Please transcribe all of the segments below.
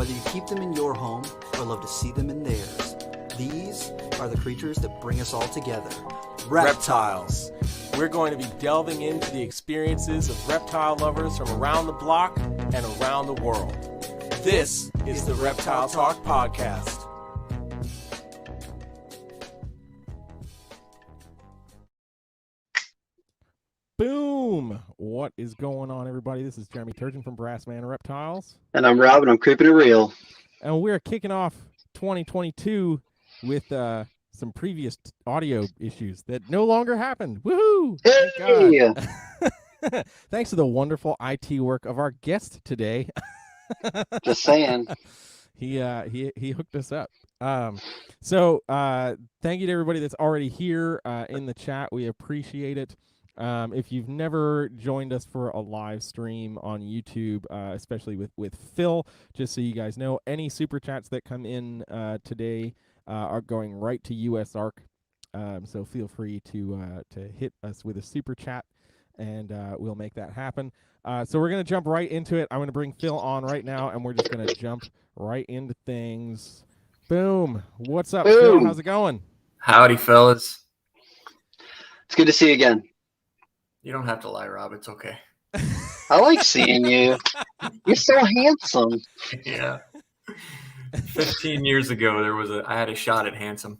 Whether you keep them in your home or love to see them in theirs, these are the creatures that bring us all together. Reptiles. We're going to be delving into the experiences of reptile lovers from around the block and around the world. This is the Reptile Talk Podcast. Boom! What is going on, everybody? This is Jeremy Turgeon from Brassman Reptiles. And I'm Rob, and I'm keeping it real. And we're kicking off 2022 with some previous audio issues that no longer happened. Woohoo! Hey! Thank God. Thanks to the wonderful IT work of our guest today. Just saying. He hooked us up. So thank you to everybody that's already here in the chat. We appreciate it. If you've never joined us for a live stream on YouTube, especially with Phil, just so you guys know, any super chats that come in today are going right to USARK. So feel free to hit us with a super chat, and we'll make that happen. So we're going to jump right into it. I'm going to bring Phil on right now, and we're just going to jump right into things. Boom. What's up, Boom. Phil? How's it going? Howdy, fellas. It's good to see you again. You don't have to lie, Rob. It's okay. I like seeing you. You're so handsome. Yeah. 15 years ago, I had a shot at handsome.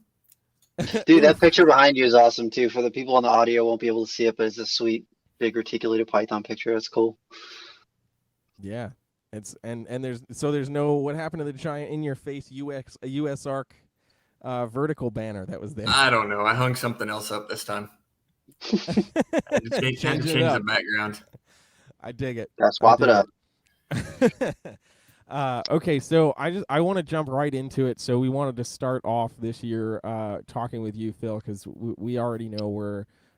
Dude, that picture behind you is awesome, too. For the people on the audio, won't be able to see it, but it's a sweet, big reticulated python picture. That's cool. Yeah. It's and there's no what happened to the giant in your face USARK vertical banner that was there. I don't know. I hung something else up this time. I just change the background. I dig it. Yeah, swap it up. Okay, so I want to jump right into it. So we wanted to start off this year talking with you, Phil, because we already know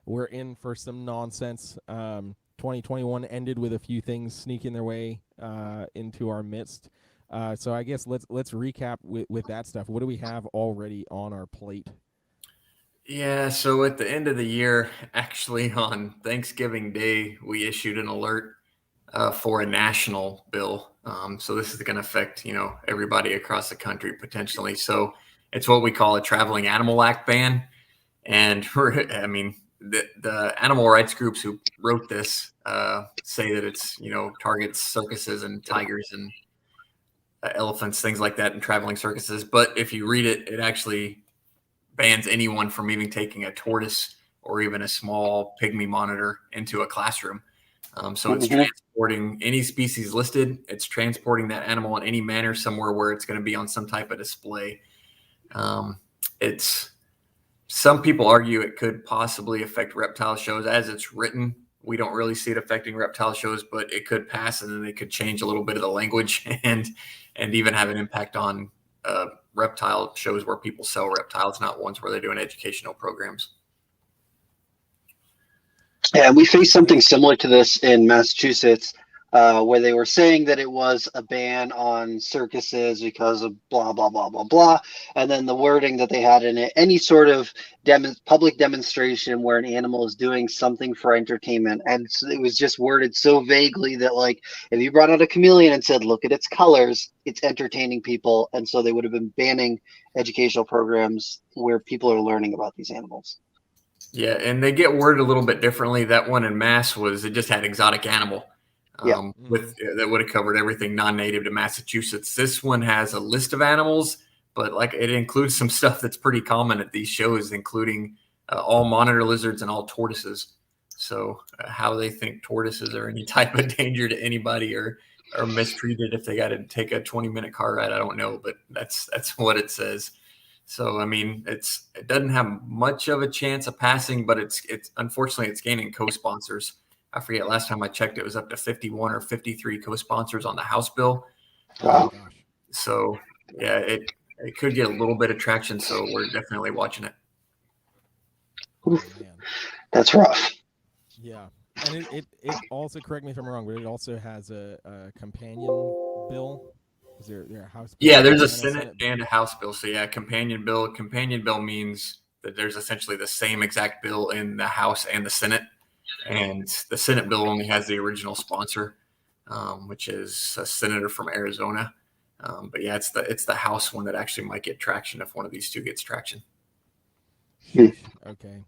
we're in for some nonsense. 2021 ended with a few things sneaking their way into our midst. So I guess let's recap with that stuff. What do we have already on our plate? Yeah, so at the end of the year, actually on Thanksgiving Day, we issued an alert for a national bill. So this is going to affect, everybody across the country potentially. So it's what we call a traveling animal act ban. And the animal rights groups who wrote this say that it's, targets circuses and tigers and elephants, things like that, and traveling circuses. But if you read it, it actually bans anyone from even taking a tortoise or even a small pygmy monitor into a classroom. So it's transporting any species listed. It's transporting that animal in any manner somewhere where it's going to be on some type of display. Some people argue it could possibly affect reptile shows. As it's written, we don't really see it affecting reptile shows, but it could pass, and then they could change a little bit of the language and even have an impact on reptile shows where people sell reptiles, not ones where they're doing educational programs. Yeah, we faced something similar to this in Massachusetts, where they were saying that it was a ban on circuses because of blah, blah, blah, blah, blah. And then the wording that they had in it, any sort of public demonstration where an animal is doing something for entertainment. And so it was just worded so vaguely that, like, if you brought out a chameleon and said, look at its colors, it's entertaining people. And so they would have been banning educational programs where people are learning about these animals. Yeah, and they get worded a little bit differently. That one in Mass it just had exotic animal. That would have covered everything non-native to Massachusetts. This one has a list of animals, but like it includes some stuff that's pretty common at these shows, including all monitor lizards and all tortoises. So how they think tortoises are any type of danger to anybody or mistreated if they got to take a 20-minute car ride, I don't know, but that's what it says. So I mean, it doesn't have much of a chance of passing, but it's unfortunately it's gaining co-sponsors. I forget, last time I checked, it was up to 51 or 53 co-sponsors on the House bill. Wow. So yeah, it could get a little bit of traction. So we're definitely watching it. Oh, that's rough. Yeah, and it also, correct me if I'm wrong, but it also has a companion bill. Is there a House bill? Yeah, there's a Senate and a House bill. So yeah, companion bill. Companion bill means that there's essentially the same exact bill in the House and the Senate. And the Senate bill only has the original sponsor, which is a senator from Arizona. But yeah, it's the house one that actually might get traction if one of these two gets traction. Sheesh. Okay.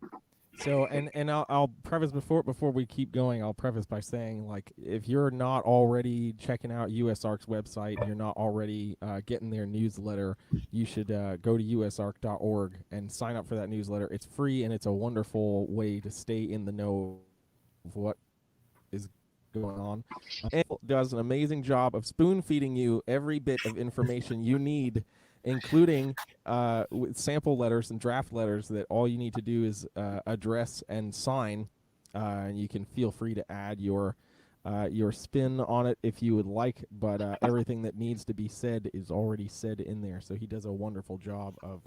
So and I'll preface before we keep going. I'll preface by saying, like, if you're not already checking out USARK's website, you're not already getting their newsletter, you should go to usark.org and sign up for that newsletter. It's free and it's a wonderful way to stay in the know of what is going on. And it does an amazing job of spoon feeding you every bit of information you need, including with sample letters and draft letters that all you need to do is address and sign. And you can feel free to add your spin on it if you would like, but everything that needs to be said is already said in there. So he does a wonderful job of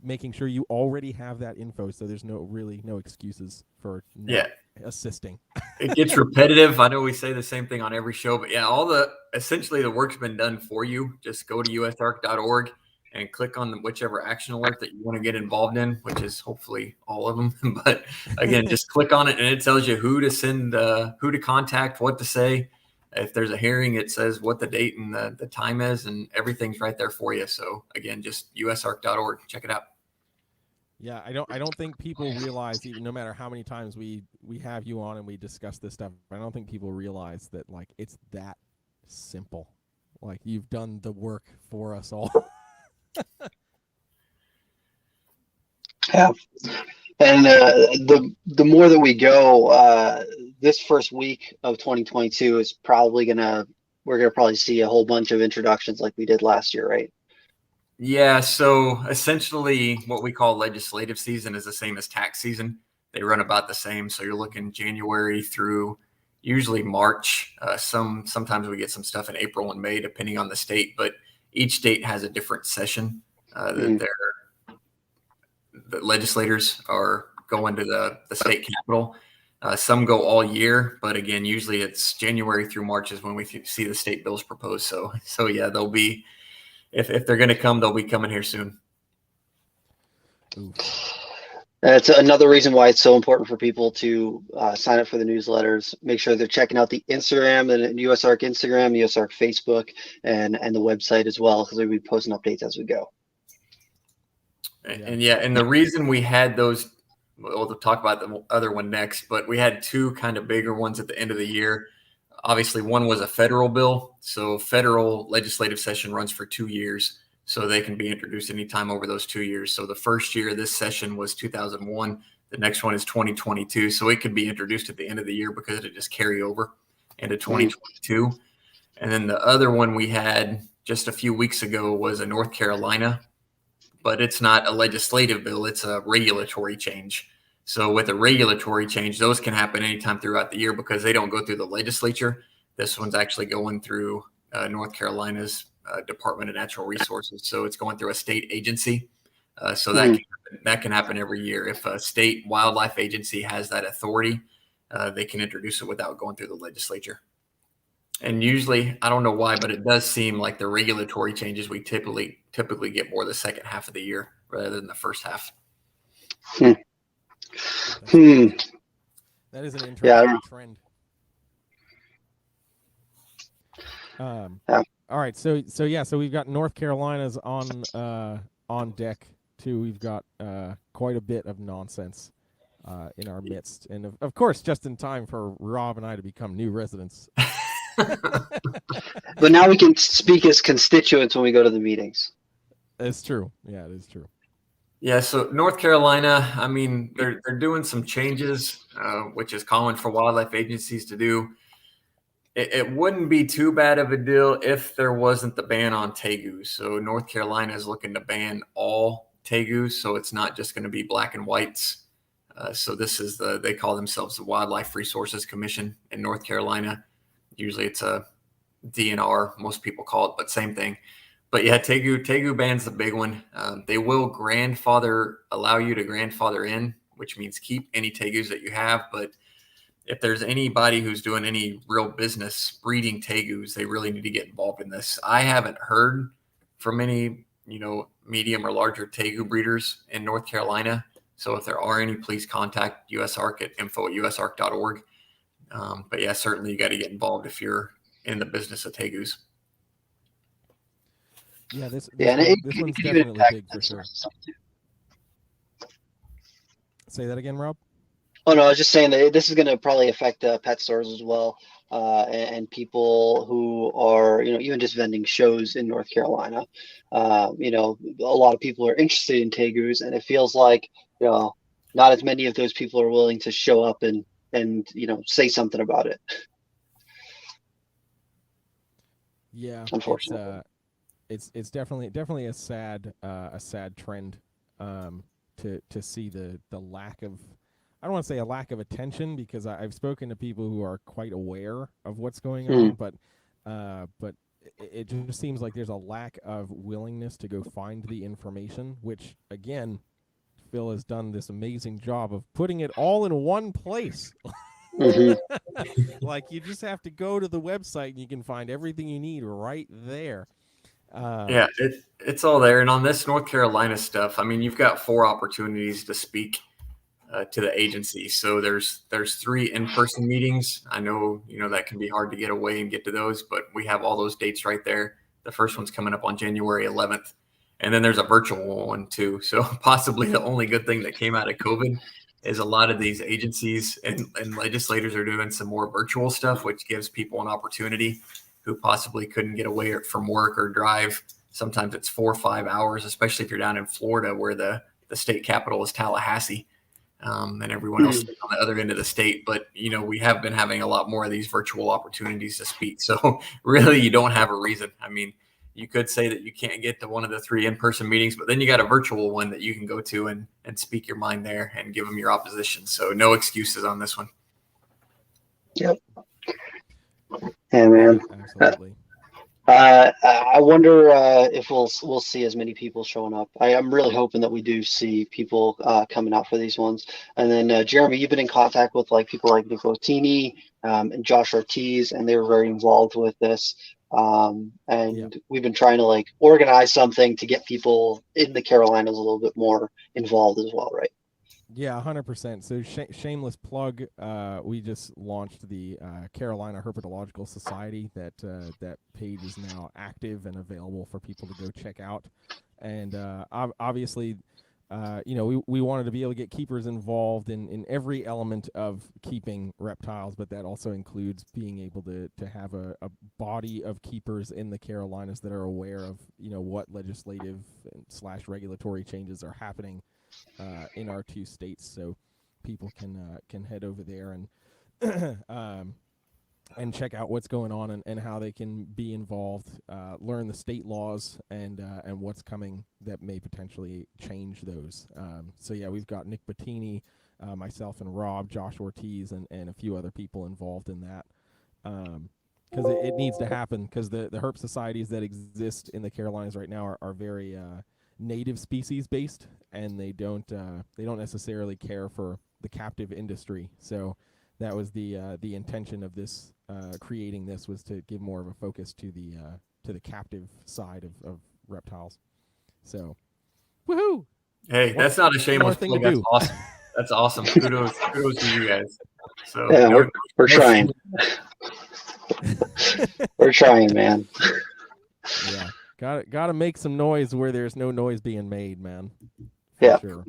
making sure you already have that info, so there's no excuses for not assisting. It gets repetitive. I know we say the same thing on every show, but yeah, essentially the work's been done for you. Just go to usark.org and click on whichever action alert that you want to get involved in, which is hopefully all of them. But again, just click on it and it tells you who to send, who to contact, what to say. If there's a hearing, it says what the date and the time is, and everything's right there for you. So again, just usark.org. Check it out. Yeah, I don't think people realize, even no matter how many times we have you on and we discuss this stuff, I don't think people realize that, like, it's that simple. Like, you've done the work for us all. Yeah. And the more that we go, this first week of 2022 is probably we're gonna probably see a whole bunch of introductions like we did last year, right? Yeah, so essentially what we call legislative season is the same as tax season. They run about the same. So you're looking January through usually March. Sometimes we get some stuff in April and May, depending on the state, but each state has a different session that the legislators are going to the state capitol. Some go all year, but again, usually it's January through March is when we see the state bills proposed. So yeah, they'll be, if they're going to come, they'll be coming here soon. Oof. That's another reason why it's so important for people to sign up for the newsletters. Make sure they're checking out the Instagram and USARK Instagram, USARK Facebook, and the website as well, because we'll be posting updates as we go. And the reason we had those, we'll talk about the other one next, but we had two kind of bigger ones at the end of the year. Obviously, one was a federal bill. So federal legislative session runs for 2 years. So they can be introduced anytime over those 2 years. So the first year, this session was 2001. The next one is 2022. So it could be introduced at the end of the year because it just carry over into 2022. And then the other one we had just a few weeks ago was a North Carolina, but it's not a legislative bill. It's a regulatory change. So with a regulatory change, those can happen anytime throughout the year because they don't go through the legislature. This one's actually going through North Carolina's Department of Natural Resources. So it's going through a state agency. So that can happen every year. If a state wildlife agency has that authority, they can introduce it without going through the legislature. And usually, I don't know why, but it does seem like the regulatory changes we typically get more the second half of the year rather than the first half. That is an interesting trend. All right, so we've got North Carolina's on deck too. We've got quite a bit of nonsense in our midst, and of course, just in time for Rob and I to become new residents. But now we can speak as constituents when we go to the meetings. It's true. Yeah, it is true. Yeah, so North Carolina, I mean, they're doing some changes, which is common for wildlife agencies to do. It wouldn't be too bad of a deal if there wasn't the ban on Tegu. So North Carolina is looking to ban all Tegu, so it's not just going to be black and whites. So this is they call themselves the Wildlife Resources Commission in North Carolina. Usually it's a DNR, most people call it, but same thing. But yeah, Tegu ban's the big one. They will allow you to grandfather in, which means keep any Tegus that you have. But if there's anybody who's doing any real business breeding Tegus, they really need to get involved in this. I haven't heard from any, medium or larger Tegu breeders in North Carolina. So if there are any, please contact USARK at info@usark.org. But yeah, certainly you got to get involved if you're in the business of Tegus. Yeah, this Yeah, and one, it this could one's even definitely impact big for that sure. sort of stuff too. Say that again, Rob. Oh no, I was just saying that this is going to probably affect pet stores as well, and people who are, even just vending shows in North Carolina. A lot of people are interested in Tegus, and it feels like, not as many of those people are willing to show up and say something about it. Yeah, Unfortunately. it's definitely a sad trend, to see the lack of, I don't want to say a lack of attention, because I've spoken to people who are quite aware of what's going on, but it just seems like there's a lack of willingness to go find the information, which again, Phil has done this amazing job of putting it all in one place. Mm-hmm. Like, you just have to go to the website and you can find everything you need right there. Yeah, it's all there. And on this North Carolina stuff, I mean, you've got 4 opportunities to speak to the agency. So there's 3 in-person meetings. I know, that can be hard to get away and get to those, but we have all those dates right there. The first one's coming up on January 11th. And then there's a virtual one too. So possibly the only good thing that came out of COVID is a lot of these agencies and legislators are doing some more virtual stuff, which gives people an opportunity who possibly couldn't get away from work or drive. Sometimes it's 4 or 5 hours, especially if you're down in Florida, where the state capital is Tallahassee, and everyone else is on the other end of the state. But, we have been having a lot more of these virtual opportunities to speak. So really, you don't have a reason. I mean, you could say that you can't get to one of the 3 in-person meetings, but then you got a virtual one that you can go to and speak your mind there and give them your opposition. So no excuses on this one. Yep. Yeah, man. Absolutely. I wonder if we'll see as many people showing up. I'm really hoping that we do see people coming out for these ones. And then Jeremy, you've been in contact with people like Nick Lotini and Josh Ortiz, and they were very involved with this. We've been trying to organize something to get people in the Carolinas a little bit more involved as well, right? Yeah, 100%. So shameless plug. We just launched the Carolina Herpetological Society. That page is now active and available for people to go check out. And obviously, we wanted to be able to get keepers involved in every element of keeping reptiles, but that also includes being able to have a body of keepers in the Carolinas that are aware of what legislative / regulatory changes are happening in our 2 states, so people can head over there and check out what's going on and how they can be involved, learn the state laws and what's coming that may potentially change those. So yeah, we've got Nick Bettini, myself and Rob, Josh Ortiz, and a few other people involved in that. Because it needs to happen, because the herp societies that exist in the Carolinas right now are very native species based, and they don't necessarily care for the captive industry. So that was the intention of this creating this, was to give more of a focus to the captive side of reptiles. So, woohoo! Hey, that's not a shameless thing to plug. That's do. awesome. That's awesome. Kudos to you guys. So yeah, we're trying. We're trying, man. Yeah. Got to make some noise where there's no noise being made, man. For sure.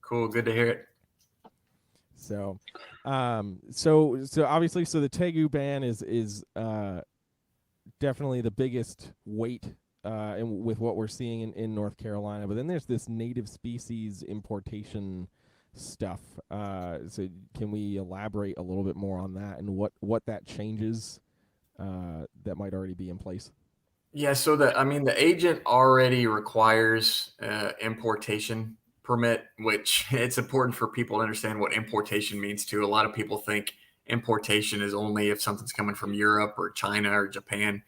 Cool. Good to hear it. So, so obviously, the Tegu ban is definitely the biggest weight with what we're seeing in North Carolina. But then there's this native species importation stuff. So can we elaborate a little bit more on that and what that changes that might already be in place? Yeah, so the agent already requires importation permit, which it's important for people to understand what importation means too. A lot of people think importation is only if something's coming from Europe or China or Japan,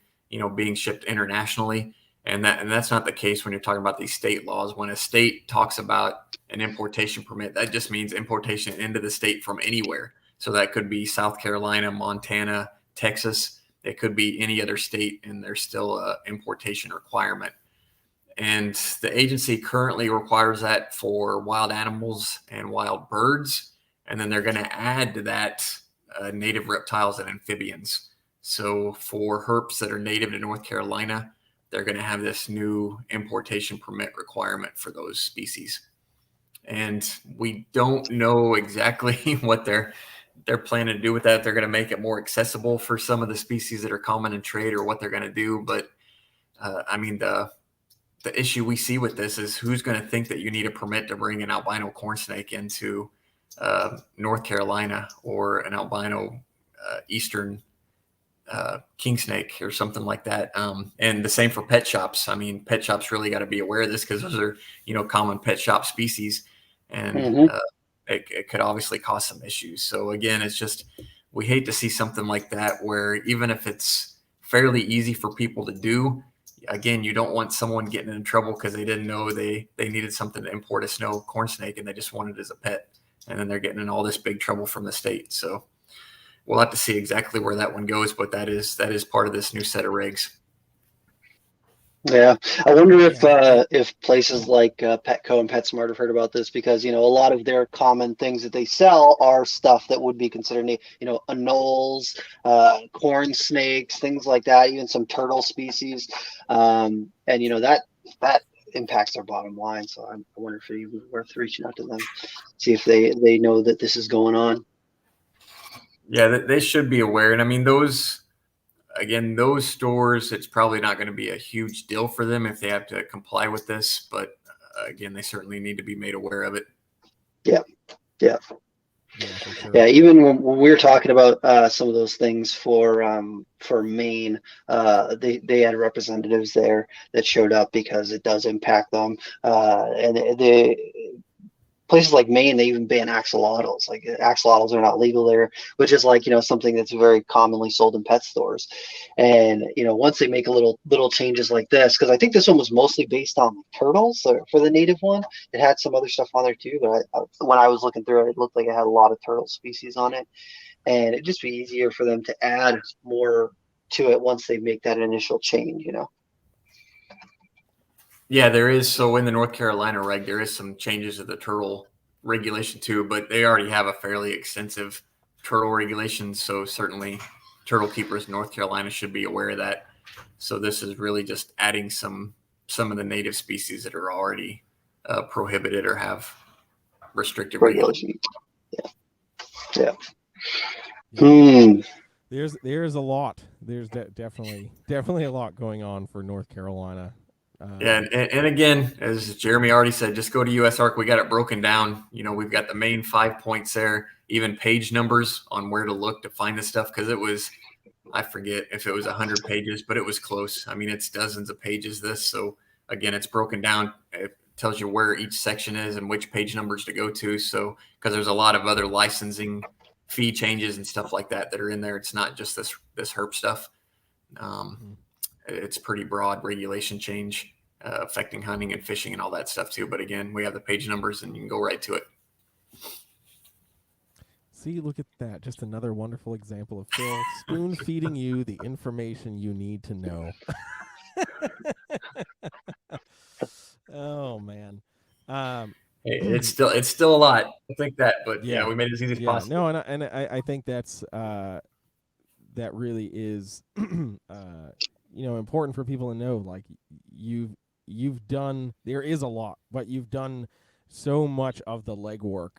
being shipped internationally. And that's not the case when you're talking about these state laws. When a state talks about an importation permit, that just means importation into the state from anywhere. So that could be South Carolina, Montana, Texas. It could be any other state, and there's still an importation requirement. And the agency currently requires that for wild animals and wild birds. And then they're going to add to that native reptiles and amphibians. So for herps that are native to North Carolina, they're going to have this new importation permit requirement for those species. And we don't know exactly what they're planning to do with that. They're going to make it more accessible for some of the species that are common in trade, or what they're going to do. But I mean, the issue we see with this is who's going to think that you need a permit to bring an albino corn snake into North Carolina, or an albino eastern king snake or something like that. And the same for pet shops. I mean, pet shops really got to be aware of this, because those are, common pet shop species, and it could obviously cause some issues. So again, it's just, we hate to see something like that, where even if it's fairly easy for people to do, again, you don't want someone getting in trouble because they didn't know they needed something to import a snow corn snake, and they just wanted it as a pet, and then they're getting in all this big trouble from the state. So we'll have to see exactly where that one goes, but that is part of this new set of regs. Yeah, I wonder if places like Petco and PetSmart have heard about this, because a lot of their common things that they sell are stuff that would be considered, anoles, corn snakes, things like that, even some turtle species, and that impacts their bottom line. So I wonder if it's even worth reaching out to them, see if they know that this is going on. Yeah, they should be aware. And I mean, those stores, it's probably not going to be a huge deal for them if they have to comply with this. But again, they certainly need to be made aware of it. Yeah. For sure. Yeah, even when we were talking about some of those things for Maine, they had representatives there that showed up because it does impact them. And places like Maine, they even ban axolotls. Like, axolotls are not legal there, which is like, something that's very commonly sold in pet stores. And, once they make a little changes like this, because I think this one was mostly based on turtles for the native one. It had some other stuff on there too, but when I was looking through it, it looked like it had a lot of turtle species on it. And it'd just be easier for them to add more to it once they make that initial change, Yeah, there is. So in the North Carolina reg, there is some changes to the turtle regulation too, but they already have a fairly extensive turtle regulation. So certainly turtle keepers in North Carolina should be aware of that. So this is really just adding some of the native species that are already prohibited or have restricted regulation. Yeah. There's a lot. There's definitely a lot going on for North Carolina. And again, as Jeremy already said, just go to USARK. We got it broken down. We've got the main 5 points there, even page numbers on where to look to find this stuff. Because it was, I forget if it was 100 pages, but it was close. I mean, it's dozens of pages, this. So again, it's broken down. It tells you where each section is and which page numbers to go to. So, because there's a lot of other licensing fee changes and stuff like that are in there. It's not just this herp stuff. It's pretty broad regulation change affecting hunting and fishing and all that stuff too. But again, we have the page numbers and you can go right to it. See, look at that. Just another wonderful example of Phil spoon feeding you the information you need to know. Oh, man. Hey, it's still a lot. I think that, but yeah, we made it as easy as possible. No, and I think that's that really is important for people to know. Like, you've done, there is a lot, but you've done so much of the legwork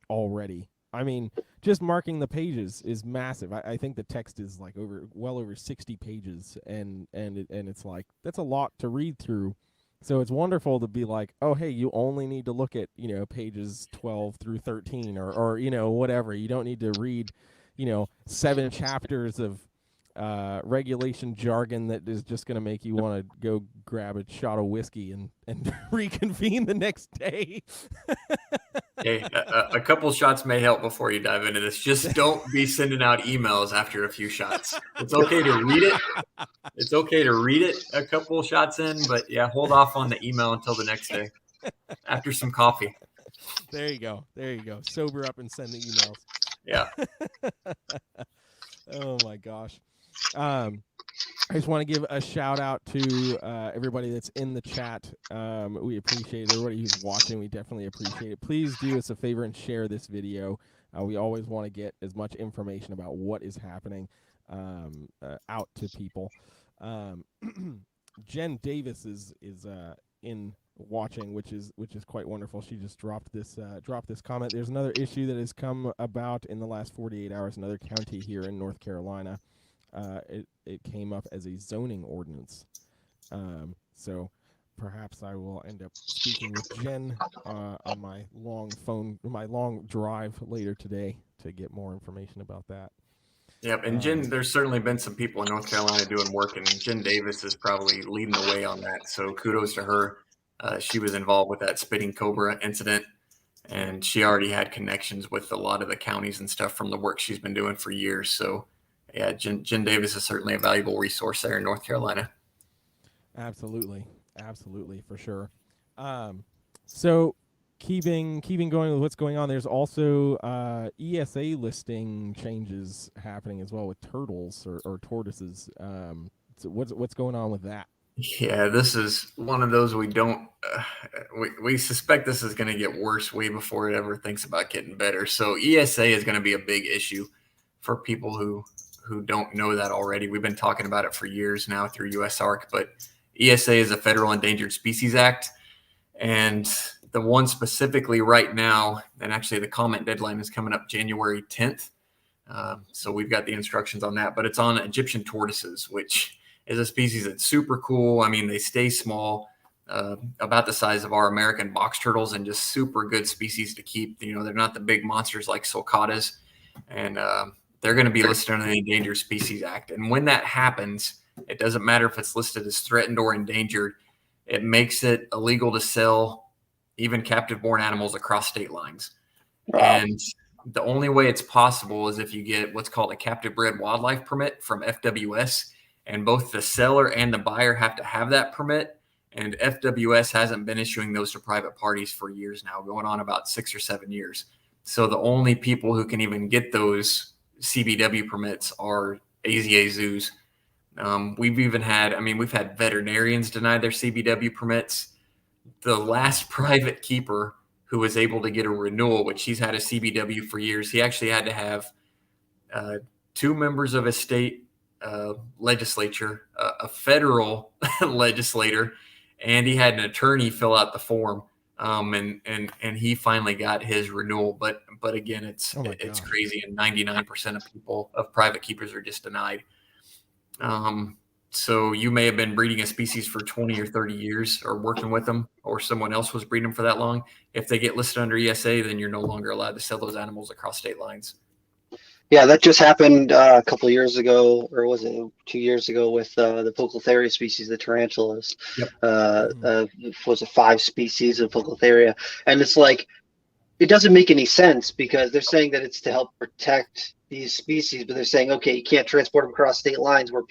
already. I mean, just marking the pages is massive. I think the text is like well over 60 pages, and it's like, that's a lot to read through. So it's wonderful to be like, oh, hey, you only need to look at, pages 12 through 13 or whatever. You don't need to read, 7 chapters of regulation jargon that is just going to make you want to go grab a shot of whiskey and reconvene the next day. Hey, a couple shots may help before you dive into this. Just don't be sending out emails after a few shots. It's okay to read it. It's okay to read it a couple shots in, but yeah, hold off on the email until the next day after some coffee. There you go. Sober up and send the emails. Yeah. Oh my gosh. I just want to give a shout out to everybody that's in the chat. We appreciate it. Everybody who's watching, we definitely appreciate it. Please do us a favor and share this video. We always want to get as much information about what is happening out to people. Jen Davis is in watching, which is quite wonderful. She just dropped this comment. There's another issue that has come about in the last 48 hours. Another county here in North Carolina. It came up as a zoning ordinance. So perhaps I will end up speaking with Jen on my long drive later today to get more information about that. Yep, and Jen, there's certainly been some people in North Carolina doing work, and Jen Davis is probably leading the way on that. So kudos to her. She was involved with that spitting cobra incident, and she already had connections with a lot of the counties and stuff from the work she's been doing for years. So, yeah, Jen Davis is certainly a valuable resource there in North Carolina. Absolutely, for sure. So keeping going with what's going on, there's also ESA listing changes happening as well with turtles or tortoises. So what's going on with that? Yeah, this is one of those we don't. We suspect this is going to get worse way before it ever thinks about getting better. So ESA is going to be a big issue for people who don't know that already. We've been talking about it for years now through USARK, but ESA is a Federal Endangered Species Act, and the one specifically right now, and actually the comment deadline is coming up January 10th. So we've got the instructions on that, but it's on Egyptian tortoises, which is a species that's super cool. I mean, they stay small, about the size of our American box turtles, and just super good species to keep. You know, they're not the big monsters like sulcatas, and they're going to be listed under the Endangered Species Act. And when that happens, it doesn't matter if it's listed as threatened or endangered. It makes it illegal to sell even captive-born animals across state lines. Wow. And the only way it's possible is if you get what's called a captive bred wildlife permit from FWS, and both the seller and the buyer have to have that permit. And FWS hasn't been issuing those to private parties for years now, going on about 6 or 7 years. So the only people who can even get those CBW permits are AZA zoos. We've had veterinarians deny their CBW permits. The last private keeper who was able to get a renewal, which he's had a CBW for years, he actually had to have 2 members of his state legislature, a federal legislator, and he had an attorney fill out the form. And he finally got his renewal. But again, it's crazy. And 99% of private keepers are just denied. So you may have been breeding a species for 20 or 30 years or working with them, or someone else was breeding them for that long. If they get listed under ESA, then you're no longer allowed to sell those animals across state lines. Yeah, that just happened a couple of years ago, or was it 2 years ago, with the Poecilotheria species, the tarantulas. Yep. Was it 5 species of Poecilotheria? And it's like, it doesn't make any sense, because they're saying that it's to help protect these species, but they're saying, okay, you can't transport them across state lines where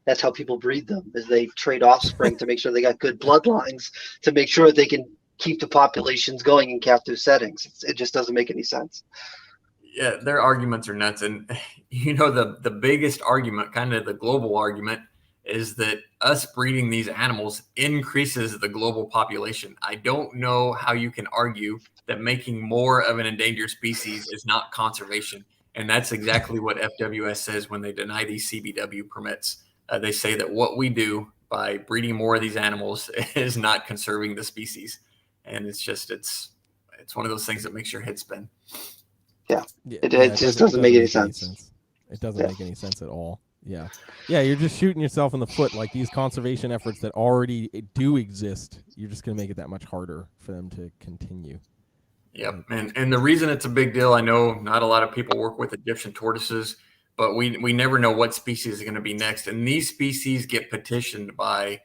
that's how people breed them, is they trade offspring to make sure they got good bloodlines, to make sure that they can keep the populations going in captive settings. It just doesn't make any sense. Yeah, their arguments are nuts. And, the biggest argument, kind of the global argument, is that us breeding these animals increases the global population. I don't know how you can argue that making more of an endangered species is not conservation. And that's exactly what FWS says when they deny these CBW permits. They say that what we do by breeding more of these animals is not conserving the species. And it's one of those things that makes your head spin. Yeah, it just doesn't make any sense. It doesn't make any sense at all. Yeah, you're just shooting yourself in the foot. Like, these conservation efforts that already do exist, you're just going to make it that much harder for them to continue. Yep, and the reason it's a big deal, I know not a lot of people work with Egyptian tortoises, but we never know what species is going to be next. And these species get petitioned by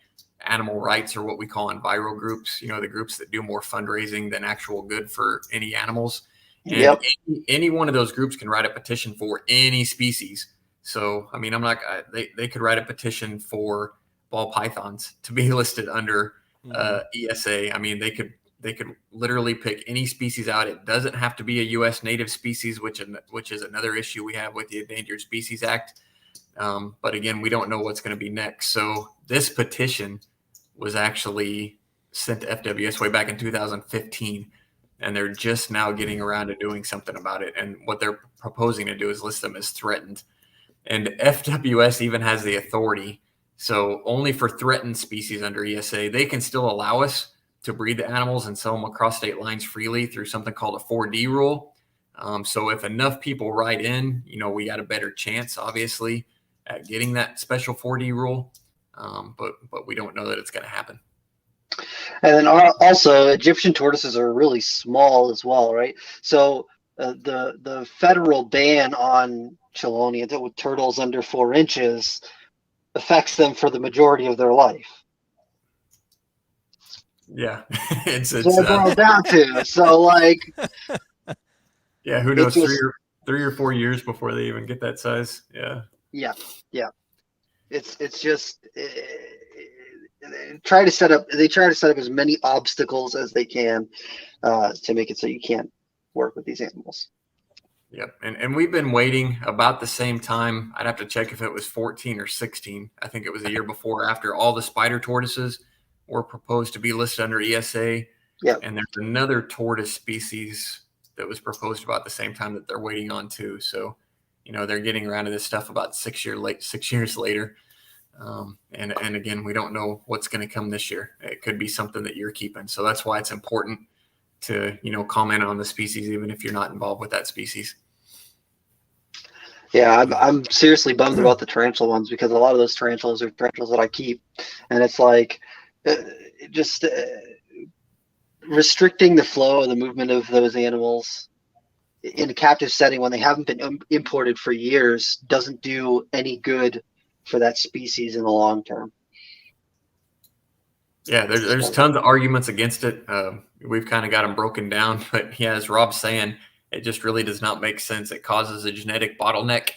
animal rights, or what we call enviro groups, the groups that do more fundraising than actual good for any animals. And yep. any one of those groups can write a petition for any species. So, I mean, they could write a petition for ball pythons to be listed under ESA. I mean, they could literally pick any species out. It doesn't have to be a U.S. native species, which is another issue we have with the Endangered Species Act. But again, we don't know what's going to be next. So this petition was actually sent to FWS way back in 2015. And they're just now getting around to doing something about it. And what they're proposing to do is list them as threatened. And FWS even has the authority So only for threatened species under ESA, they can still allow us to breed the animals and sell them across state lines freely through something called a 4D rule. So if enough people write in, we got a better chance, obviously, at getting that special 4D rule. But we don't know that it's going to happen. And then also, Egyptian tortoises are really small as well, right? So the federal ban on chelonia with turtles under 4 inches affects them for the majority of their life. Yeah, it's what it boils down to. So like, yeah, who knows? 3 or 4 years before they even get that size. Yeah. It's just they try to set up as many obstacles as they can to make it so you can't work with these animals. Yep. And we've been waiting about the same time. I'd have to check if it was 14 or 16. I think it was a year before, after all the spider tortoises were proposed to be listed under ESA. Yep. And there's another tortoise species that was proposed about the same time that they're waiting on too. So, they're getting around to this stuff about 6 years later. And again, we don't know what's going to come this year. It could be something that you're keeping. So that's why it's important to, comment on the species, even if you're not involved with that species. Yeah, I'm seriously bummed about the tarantula ones, because a lot of those tarantulas are tarantulas that I keep, and it's like just restricting the flow and the movement of those animals in a captive setting when they haven't been imported for years doesn't do any good for that species in the long term. Yeah, there's tons of arguments against it. We've kind of got them broken down, but yeah, as Rob's saying, it just really does not make sense. It causes a genetic bottleneck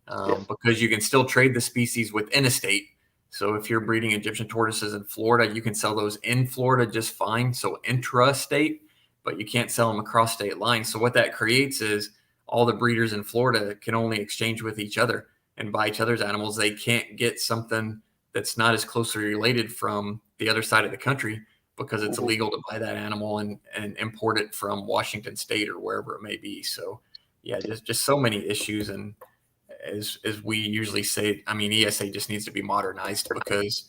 because you can still trade the species within a state. So if you're breeding Egyptian tortoises in Florida, you can sell those in Florida just fine. So intra-state, but you can't sell them across state lines. So what that creates is all the breeders in Florida can only exchange with each other and buy each other's animals. They can't get something that's not as closely related from the other side of the country, because it's illegal to buy that animal and import it from Washington State or wherever it may be. So yeah, just so many issues. And as we usually say, I mean, ESA just needs to be modernized, because,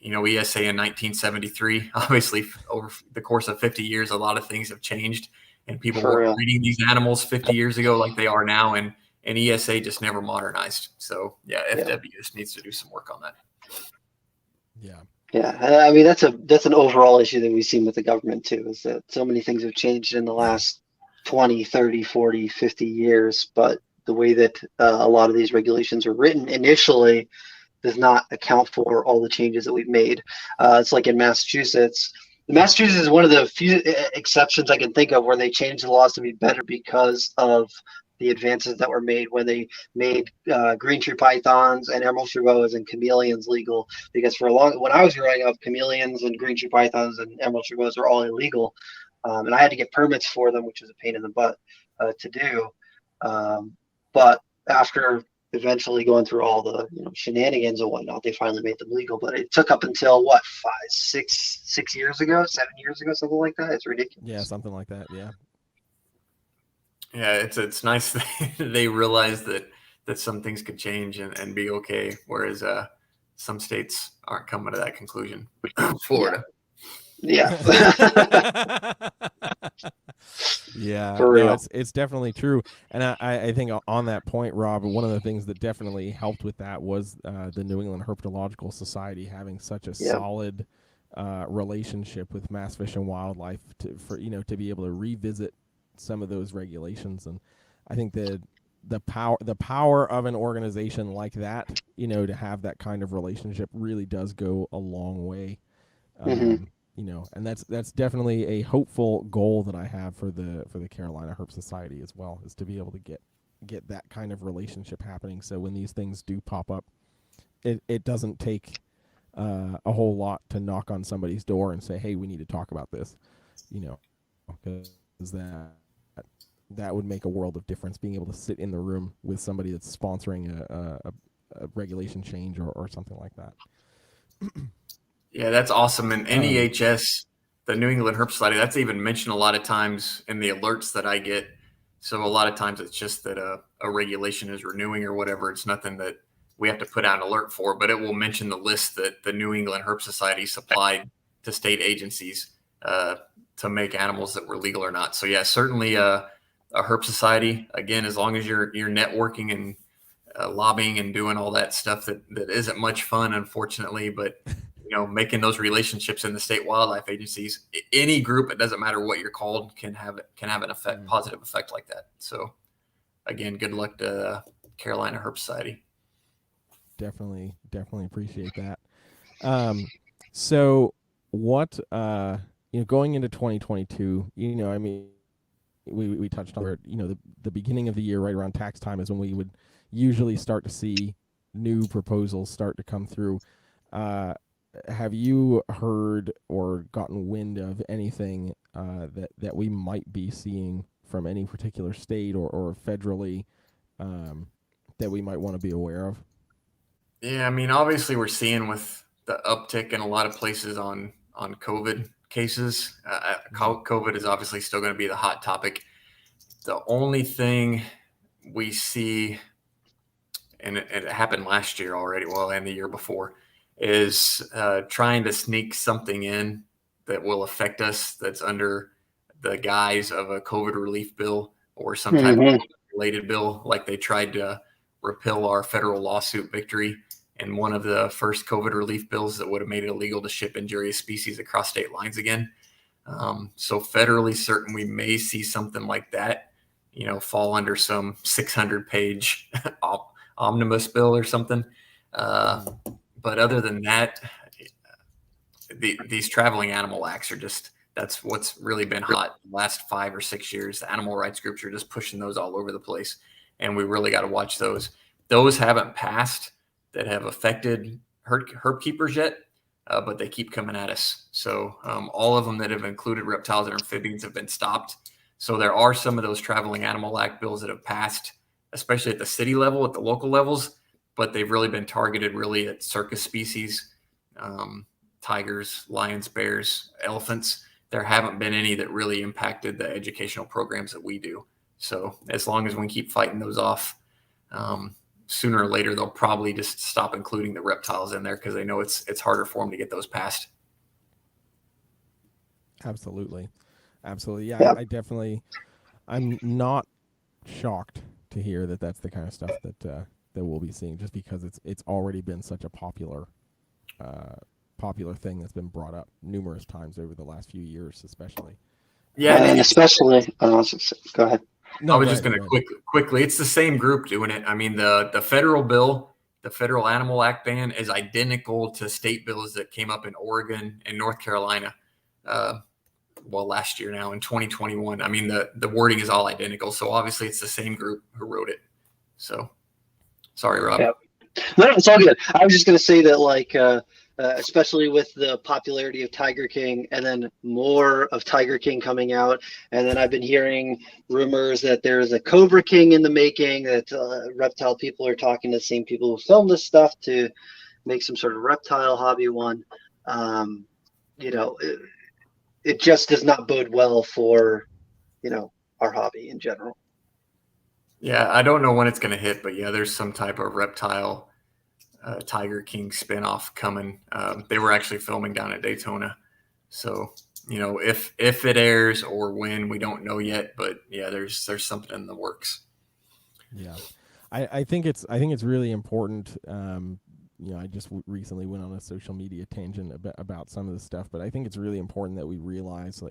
ESA in 1973, obviously over the course of 50 years, a lot of things have changed, and people were breeding these animals 50 years ago like they are now. And ESA just never modernized. So yeah, FW just needs to do some work on that. Yeah, I mean, that's an overall issue that we've seen with the government too, is that so many things have changed in the last 20, 30, 40, 50 years, but the way that a lot of these regulations are written initially does not account for all the changes that we've made. It's like in Massachusetts. Massachusetts is one of the few exceptions I can think of where they changed the laws to be better because of the advances that were made when they made green tree pythons and emerald tree boas and chameleons legal. Because when I was growing up, chameleons and green tree pythons and emerald tree boas are all illegal, and I had to get permits for them, which was a pain in the butt to do. But after eventually going through all the shenanigans and whatnot, they finally made them legal. But it took up until 6 years ago, 7 years ago, something like that. It's ridiculous. Yeah, something like that. Yeah. Yeah, it's nice that they realize that some things could change and be okay, whereas some states aren't coming to that conclusion. Florida. Yeah. Yeah, for real. it's definitely true. And I think on that point, Rob, one of the things that definitely helped with that was the New England Herpetological Society having such a solid relationship with Mass Fish and Wildlife to be able to revisit some of those regulations. And I think the power of an organization like that, to have that kind of relationship really does go a long way. And that's definitely a hopeful goal that I have for the Carolina Herp Society as well, is to be able to get that kind of relationship happening. So when these things do pop up, it doesn't take a whole lot to knock on somebody's door and say, hey, we need to talk about this, because that would make a world of difference, being able to sit in the room with somebody that's sponsoring a regulation change or something like that. Yeah, that's awesome. And NEHS, the New England Herp Society, that's even mentioned a lot of times in the alerts that I get. So a lot of times it's just that a regulation is renewing or whatever. It's nothing that we have to put out an alert for, but it will mention the list that the New England Herp Society supplied to state agencies to make animals that were legal or not. So yeah, certainly a herp society, again, as long as you're networking and lobbying and doing all that stuff that isn't much fun, unfortunately, but making those relationships in the state wildlife agencies, any group, it doesn't matter what you're called, can have an effect, positive effect like that. So again, good luck to Carolina Herp Society. Definitely appreciate that. So what going into 2022, I mean, we touched on it, the beginning of the year, right around tax time, is when we would usually start to see new proposals start to come through. Have you heard or gotten wind of anything that we might be seeing from any particular state or federally that we might want to be aware of? Yeah, I mean, obviously we're seeing with the uptick in a lot of places on COVID cases. COVID is obviously still going to be the hot topic. The only thing we see, and it happened last year already, and the year before, is trying to sneak something in that will affect us that's under the guise of a COVID relief bill or some type of related bill, like they tried to repeal our federal lawsuit victory and one of the first COVID relief bills that would have made it illegal to ship injurious species across state lines again. So federally certain we may see something like that, fall under some 600-page omnibus bill or something. But other than that, these traveling animal acts are that's what's really been hot the last 5 or 6 years. The animal rights groups are just pushing those all over the place. And we really got to watch those. Those haven't passed that have affected herp keepers yet, but they keep coming at us. So all of them that have included reptiles and amphibians have been stopped. So there are some of those traveling animal act bills that have passed, especially at the city level, at the local levels, but they've really been targeted really at circus species, tigers, lions, bears, elephants. There haven't been any that really impacted the educational programs that we do. So as long as we keep fighting those off, sooner or later, they'll probably just stop including the reptiles in there because they know it's harder for them to get those passed. Absolutely. Yeah. I'm not shocked to hear that that's the kind of stuff that we'll be seeing, just because it's already been such a popular thing that's been brought up numerous times over the last few years, especially. Yeah, and especially. Go ahead. No, I was just going to quickly. It's the same group doing it. I mean, the federal bill, the Federal Animal Act ban, is identical to state bills that came up in Oregon and North Carolina. Last year now in 2021. I mean, the wording is all identical. So obviously it's the same group who wrote it. So sorry, Rob. Yeah. No, it's all good. I was just going to say that, especially with the popularity of Tiger King and then more of Tiger King coming out. And then I've been hearing rumors that there's a Cobra King in the making, that reptile people are talking to the same people who filmed this stuff to make some sort of reptile hobby one. It just does not bode well for, our hobby in general. Yeah, I don't know when it's going to hit, but yeah, there's some type of reptile Tiger King spinoff coming. They were actually filming down at Daytona. So, if it airs or when, we don't know yet, but yeah, there's something in the works. Yeah. I think it's really important. I just recently went on a social media tangent about some of this stuff, but I think it's really important that we realize,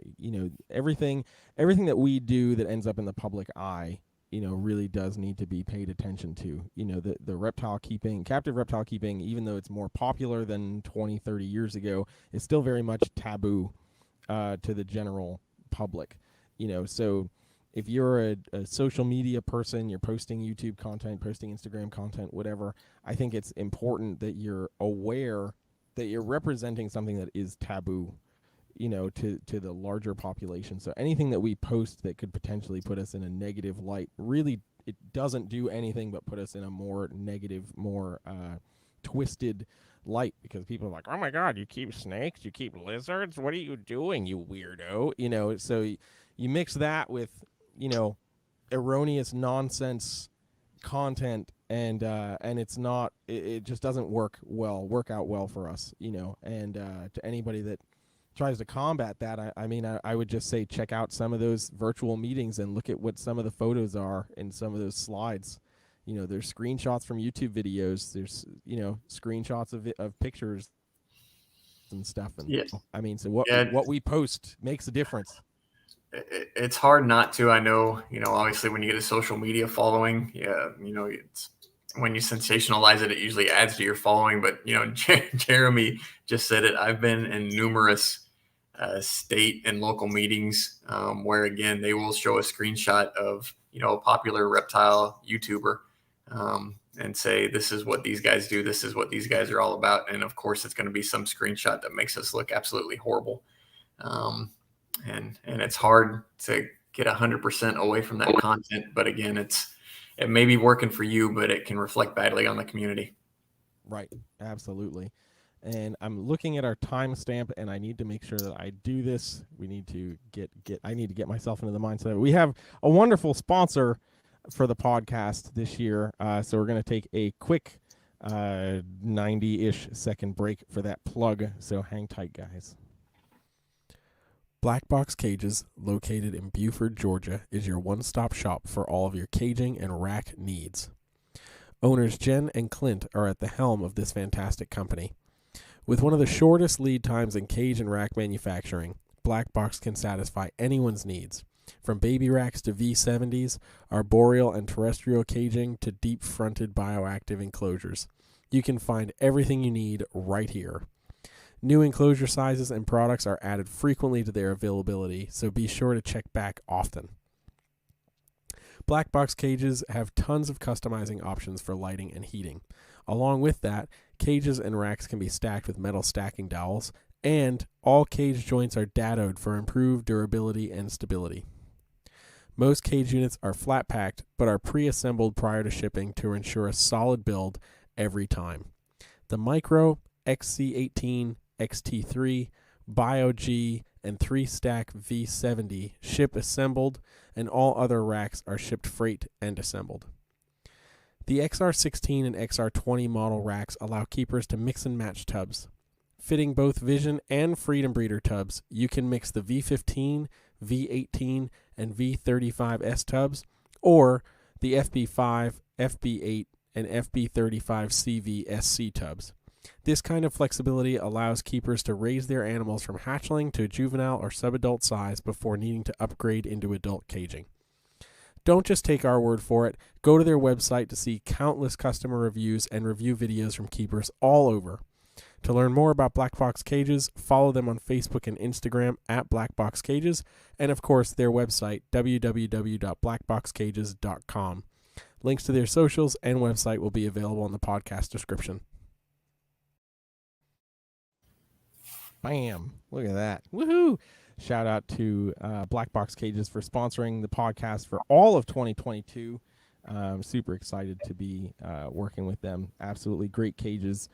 everything that we do that ends up in the public eye, really does need to be paid attention to. The reptile keeping, captive reptile keeping, even though it's more popular than 20, 30 years ago, is still very much taboo to the general public. So if you're a social media person, you're posting YouTube content, posting Instagram content, whatever, I think it's important that you're aware that you're representing something that is taboo, to the larger population. So anything that we post that could potentially put us in a negative light, really, it doesn't do anything but put us in a more negative, more twisted light, because people are like, oh my God, you keep snakes, you keep lizards, what are you doing, you weirdo? So you mix that with, erroneous nonsense content, and it's not, it just doesn't work out well for us, and to anybody that tries to combat that, I would just say check out some of those virtual meetings and look at what some of the photos are in some of those slides. There's screenshots from YouTube videos, there's screenshots of pictures and stuff, and Yeah. So what we post makes a difference. It's hard not to. I know, obviously when you get a social media following, it's when you sensationalize it, it usually adds to your following. But, Jeremy just said it. I've been in numerous state and local meetings where, again, they will show a screenshot of, a popular reptile YouTuber and say, this is what these guys do. This is what these guys are all about. And of course, it's going to be some screenshot that makes us look absolutely horrible. And it's hard to get 100% away from that content. But again, it may be working for you, but it can reflect badly on the community. Right. Absolutely. And I'm looking at our timestamp, and I need to make sure that I do this. We need to I need to get myself into the mindset. We have a wonderful sponsor for the podcast this year. So we're going to take a quick 90-ish second break for that plug. So hang tight, guys. Black Box Cages, located in Buford, Georgia, is your one-stop shop for all of your caging and rack needs. Owners Jen and Clint are at the helm of this fantastic company. With one of the shortest lead times in cage and rack manufacturing, Black Box can satisfy anyone's needs, from baby racks to V70s, arboreal and terrestrial caging to deep-fronted bioactive enclosures. You can find everything you need right here. New enclosure sizes and products are added frequently to their availability, so be sure to check back often. Black Box Cages have tons of customizing options for lighting and heating. Along with that, cages and racks can be stacked with metal stacking dowels, and all cage joints are dadoed for improved durability and stability. Most cage units are flat packed, but are pre-assembled prior to shipping to ensure a solid build every time. The Micro, XC18, XT3, Bio-G, and 3-stack V70 ship assembled, and all other racks are shipped freight and assembled. The XR16 and XR20 model racks allow keepers to mix and match tubs. Fitting both Vision and Freedom Breeder tubs, you can mix the V15, V18, and V35S tubs, or the FB5, FB8, and FB35CV SC tubs. This kind of flexibility allows keepers to raise their animals from hatchling to juvenile or subadult size before needing to upgrade into adult caging. Don't just take our word for it. Go to their website to see countless customer reviews and review videos from keepers all over. To learn more about Black Box Cages, follow them on Facebook and Instagram at Black Box Cages, and of course their website, www.blackboxcages.com. Links to their socials and website will be available in the podcast description. Bam! Look at that. Woohoo! Shout out to Black Box Cages for sponsoring the podcast for all of 2022. I'm super excited to be working with them. Absolutely great cages,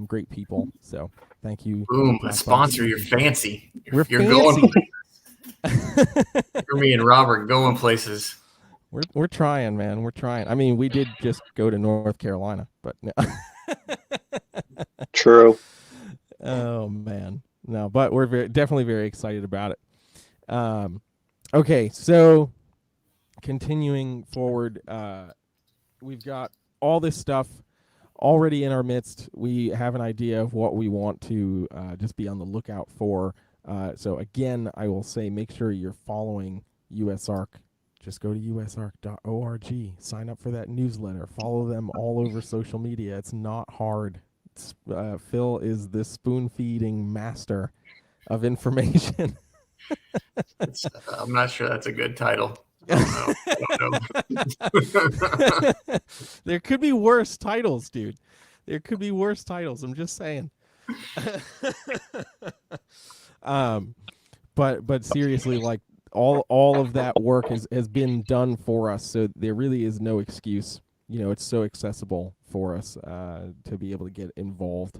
great people. So thank you. Boom, a sponsor. You're fancy. We're fancy. Going. For me and Robert going places. We're trying, man. We're trying. I mean, we did just go to North Carolina, but no. True. Oh man, no, but we're definitely very excited about it. Okay, so continuing forward, we've got all this stuff already in our midst. We have an idea of what we want to just be on the lookout for. So again, I will say, make sure you're following USARK. Just go to usark.org, sign up for that newsletter, follow them all over social media. It's not hard. Phil is the spoon-feeding master of information. I'm not sure that's a good title. I don't know. There could be worse titles, dude. There could be worse titles. I'm just saying. But seriously, like all of that work has been done for us, so there really is no excuse. It's so accessible for us to be able to get involved.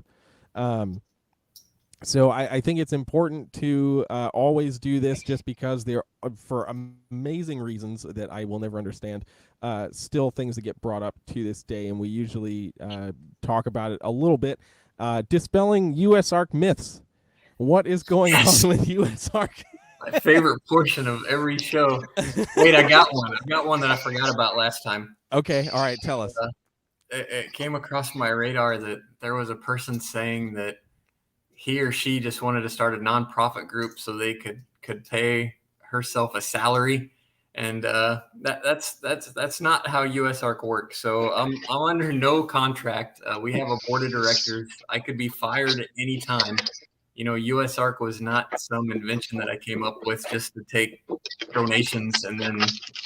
So I think it's important to always do this, just because there are, for amazing reasons that I will never understand, still things that get brought up to this day, and we usually talk about it a little bit. Dispelling USARK myths. What is going on with USARK? My favorite portion of every show. Wait, I got one. I got one that I forgot about last time. Okay, all right, tell us. It came across my radar that there was a person saying that he or she just wanted to start a nonprofit group so they could pay herself a salary, and that's not how USARK works. So I'm under no contract. We have a board of directors. I could be fired at any time. USARK was not some invention that I came up with just to take donations and then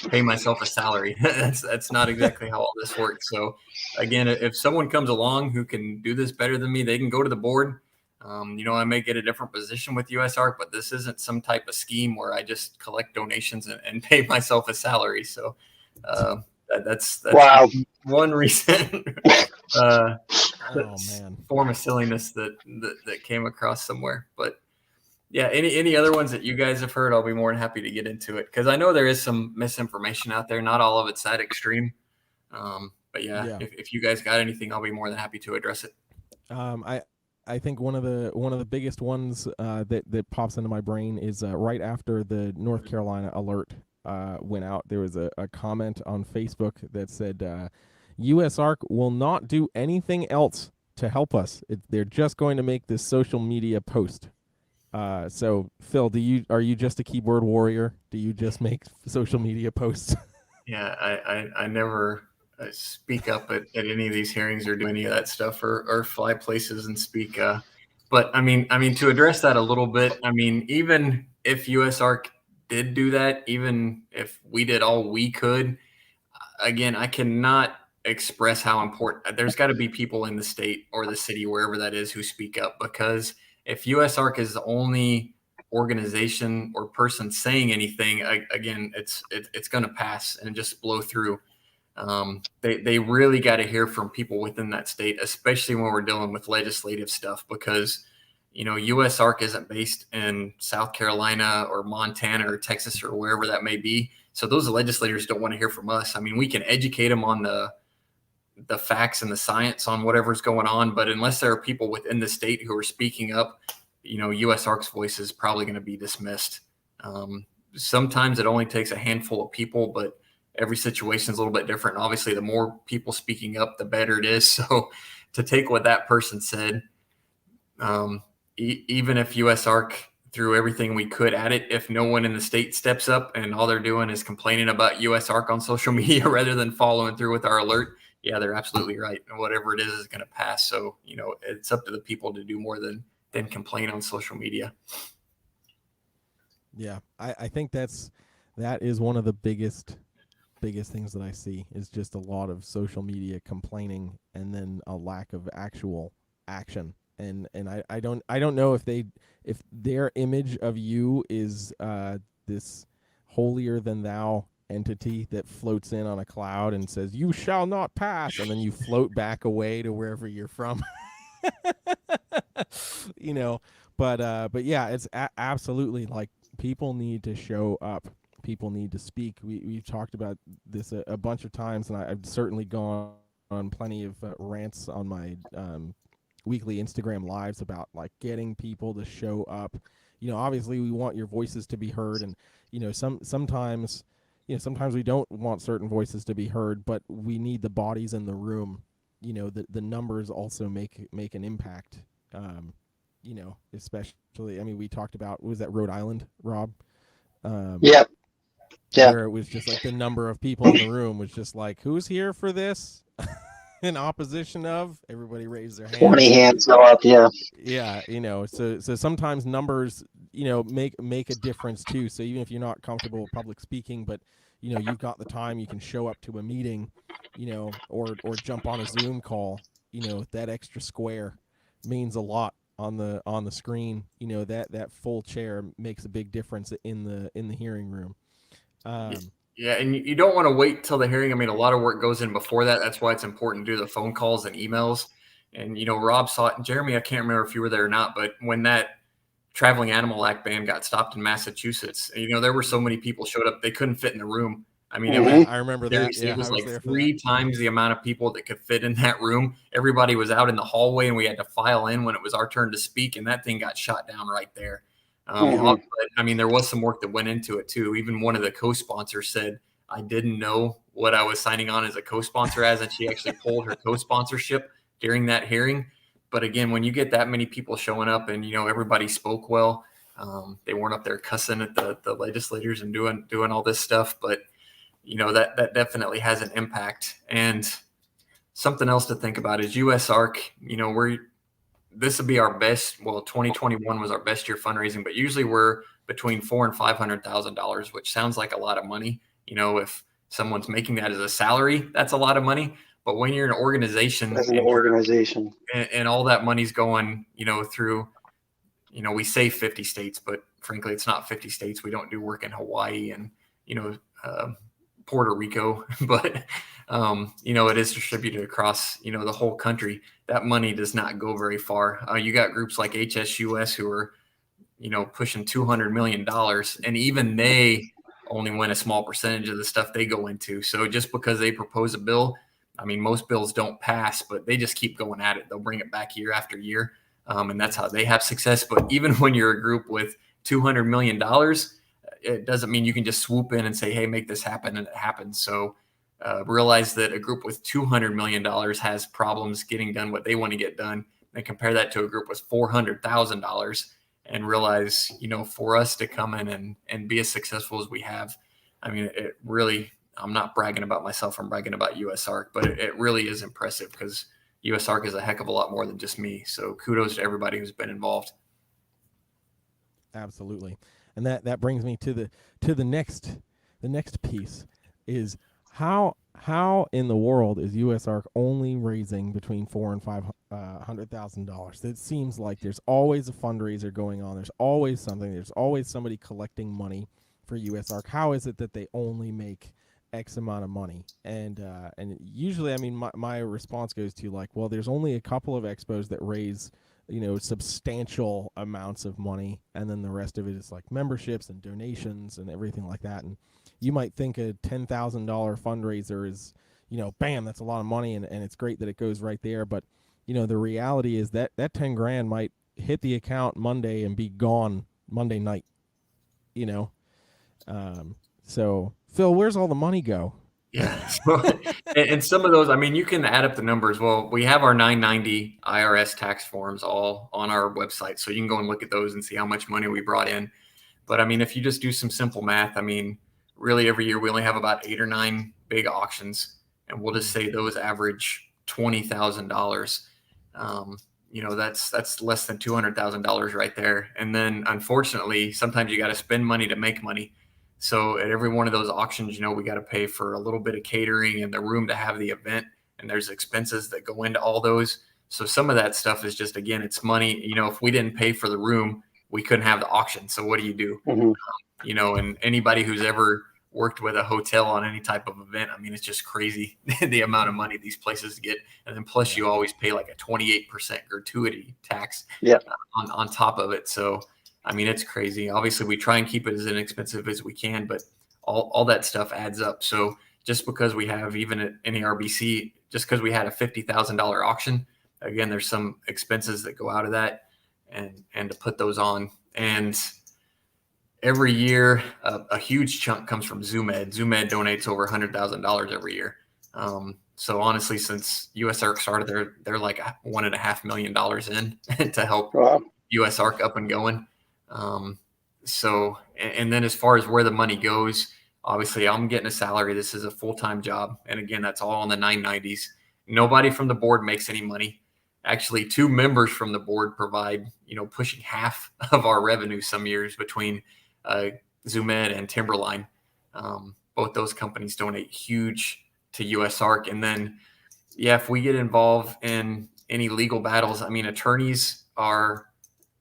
pay myself a salary. That's not exactly how all this works. So again, if someone comes along who can do this better than me, they can go to the board. I may get a different position with USARK, but this isn't some type of scheme where I just collect donations and pay myself a salary. So that's Wow. one reason. Oh man, form of silliness that came across somewhere. But yeah, any other ones that you guys have heard, I'll be more than happy to get into it, because I know there is some misinformation out there. Not all of it's that extreme. But yeah. If you guys got anything, I'll be more than happy to address it. I think one of the biggest ones that pops into my brain is right after the North Carolina alert went out, there was a comment on Facebook that said USARK will not do anything else to help us. They're just going to make this social media post. So Phil, are you just a keyboard warrior? Do you just make social media posts? Yeah, I never speak up at any of these hearings or do any of that stuff or fly places and speak. But I mean, to address that a little bit, even if USARK did do that, even if we did all we could, again, I cannot express how important. There's got to be people in the state or the city, wherever that is, who speak up, because if USARK is the only organization or person saying anything, again, it's going to pass and just blow through. They really got to hear from people within that state, especially when we're dealing with legislative stuff, because USARK isn't based in South Carolina or Montana or Texas or wherever that may be. So those legislators don't want to hear from us. We can educate them on the facts and the science on whatever's going on, but unless there are people within the state who are speaking up, USARK's voice is probably going to be dismissed. Sometimes it only takes a handful of people, but every situation is a little bit different. And obviously, the more people speaking up, the better it is. So to take what that person said, even if USARK threw everything we could at it, if no one in the state steps up and all they're doing is complaining about USARK on social media rather than following through with our alert, yeah, they're absolutely right. And whatever it is going to pass. So, it's up to the people to do more than complain on social media. Yeah, I think that is one of the biggest things that I see, is just a lot of social media complaining and then a lack of actual action. And I don't know if their image of you is this holier than thou entity that floats in on a cloud and says, "You shall not pass," and then you float back away to wherever you're from. But yeah, it's absolutely like, people need to show up. People need to speak. We've talked about this a bunch of times, and I've certainly gone on plenty of rants on my weekly Instagram lives about like getting people to show up. Obviously we want your voices to be heard, and sometimes we don't want certain voices to be heard, but we need the bodies in the room. The numbers also make an impact. Especially, we talked about, was that Rhode Island, Rob? Yeah. Where it was just like the number of people in the room was just like, who's here for this? In opposition of, everybody raised their hand. 20 hands go up, yeah. Yeah, so sometimes numbers, make a difference too. So even if you're not comfortable with public speaking, but you've got the time, you can show up to a meeting, or jump on a Zoom call, that extra square means a lot on the screen. That full chair makes a big difference in the hearing room. Yeah, and you don't want to wait till the hearing. A lot of work goes in before that. That's why it's important to do the phone calls and emails. And, Rob saw it. And Jeremy, I can't remember if you were there or not, but when that Traveling Animal Act ban got stopped in Massachusetts, there were so many people showed up, they couldn't fit in the room. I mean, I remember that. Seriously, it was like 3 times the amount of people that could fit in that room. Everybody was out in the hallway, and we had to file in when it was our turn to speak, and that thing got shot down right there. But, I mean, there was some work that went into it too. Even one of the co-sponsors said, I didn't know what I was signing on as a co-sponsor as, and she actually pulled her co-sponsorship during that hearing. But again, when you get that many people showing up and, everybody spoke well, they weren't up there cussing at the legislators and doing all this stuff. But, that definitely has an impact. And something else to think about is USARK, this would be our best. Well, 2021 was our best year fundraising, but usually we're between $400,000 and $500,000, which sounds like a lot of money. If someone's making that as a salary, that's a lot of money. But when you're an organization, and all that money's going, through, we say 50 states, but frankly, it's not 50 states. We don't do work in Hawaii and, Puerto Rico, but, it is distributed across, the whole country. That money does not go very far. You got groups like HSUS who are, pushing $200 million, and even they only win a small percentage of the stuff they go into. So just because they propose a bill, I mean, most bills don't pass, but they just keep going at it. They'll bring it back year after year, and that's how they have success. But even when you're a group with $200 million, it doesn't mean you can just swoop in and say, hey, make this happen, and it happens. So realize that a group with $200 million has problems getting done what they want to get done, and compare that to a group with $400,000 and realize, for us to come in and be as successful as we have, I mean, it really, I'm not bragging about myself, I'm bragging about USARK, but it really is impressive because USARK is a heck of a lot more than just me. So kudos to everybody who's been involved. Absolutely. And that brings me to the next piece is how in the world is USARK only raising between $400,000 and $500,000? It seems like there's always a fundraiser going on. There's always something. There's always somebody collecting money for USARK. How is it that they only make X amount of money? And usually, I mean, my response goes to like, well, there's only a couple of expos that raise substantial amounts of money, and then the rest of it is like memberships and donations and everything like that. And you might think a $10,000 fundraiser is, bam, that's a lot of money, and it's great that it goes right there. But the reality is that $10,000 might hit the account Monday and be gone Monday night. So Phil, where's all the money go? Yeah. And some of those, I mean, you can add up the numbers. Well, we have our 990 IRS tax forms all on our website. So you can go and look at those and see how much money we brought in. But I mean, if you just do some simple math, I mean, really every year we only have about 8 or 9 big auctions, and we'll just say those average $20,000. That's less than $200,000 right there. And then unfortunately, sometimes you got to spend money to make money. So at every one of those auctions, we got to pay for a little bit of catering and the room to have the event. And there's expenses that go into all those. So some of that stuff is just, again, it's money. If we didn't pay for the room, we couldn't have the auction. So what do you do? Mm-hmm. And anybody who's ever worked with a hotel on any type of event, I mean, it's just crazy the amount of money these places get. And then plus you always pay like a 28% gratuity tax on top of it. So I mean, it's crazy. Obviously, we try and keep it as inexpensive as we can, but all that stuff adds up. So just because we have, even at NARBC, just because we had a $50,000 auction, again, there's some expenses that go out of that and to put those on. And every year, a huge chunk comes from ZoomEd. ZoomEd donates over $100,000 every year. So honestly, since USARK started, they're like $1.5 million in to help USARK up and going. And then as far as where the money goes, obviously I'm getting a salary. This is a full-time job. And again, that's all on the 990s. Nobody from the board makes any money. Actually, 2 members from the board provide, pushing half of our revenue some years between ZoomEd and Timberline. Both those companies donate huge to USARK. And then, if we get involved in any legal battles, I mean, attorneys are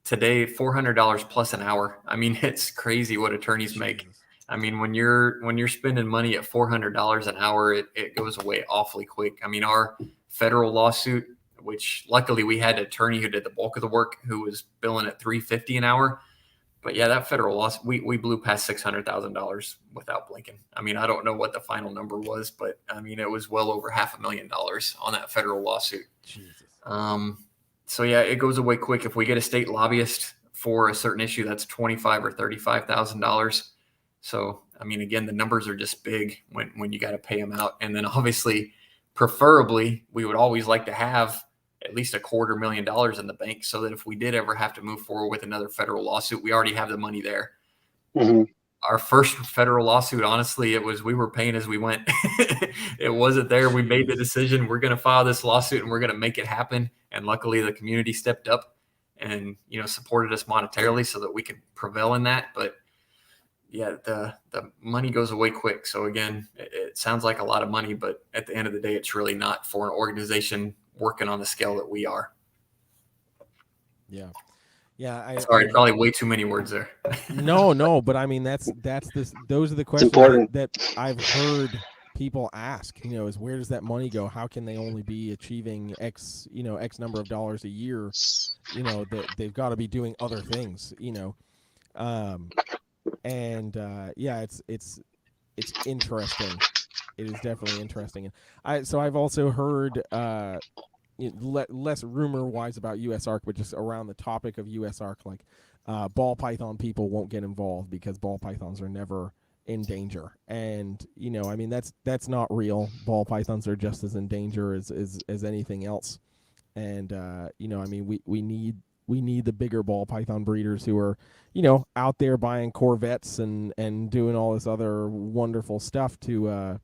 today $400 plus an hour. I mean, it's crazy what attorneys make. I mean, when you're spending money at $400 an hour, it goes away awfully quick. I mean, our federal lawsuit which luckily we had an attorney who did the bulk of the work who was billing at $350 an hour. But yeah, that federal loss, we blew past $600,000 without blinking. I mean, I don't know what the final number was, but I mean, it was well over $500,000 on that federal lawsuit. Jesus. So yeah, it goes away quick. If we get a state lobbyist for a certain issue, that's $25,000 or $35,000. So, I mean, again, the numbers are just big when you got to pay them out. And then obviously, preferably, we would always like to have at least $250,000 in the bank so that if we did ever have to move forward with another federal lawsuit, we already have the money there. Mm-hmm. Our first federal lawsuit, honestly, we were paying as we went. It wasn't there. We made the decision. We're going to file this lawsuit and we're going to make it happen. And luckily the community stepped up and, supported us monetarily so that we could prevail in that. But yeah, the money goes away quick. So again, it sounds like a lot of money, but at the end of the day, it's really not for an organization working on the scale that we are. Yeah. Yeah. Sorry, probably way too many words there. No, but I mean, those are the questions that I've heard people ask, is where does that money go? How can they only be achieving X number of dollars a year? That they've got to be doing other things, it's interesting. It is definitely interesting. So I've also heard less rumor-wise about USARK, but just around the topic of USARK, like ball python people won't get involved because ball pythons are never in danger. And I mean that's not real. Ball pythons are just as in danger as anything else. And I mean we need the bigger ball python breeders who are out there buying Corvettes and doing all this other wonderful stuff to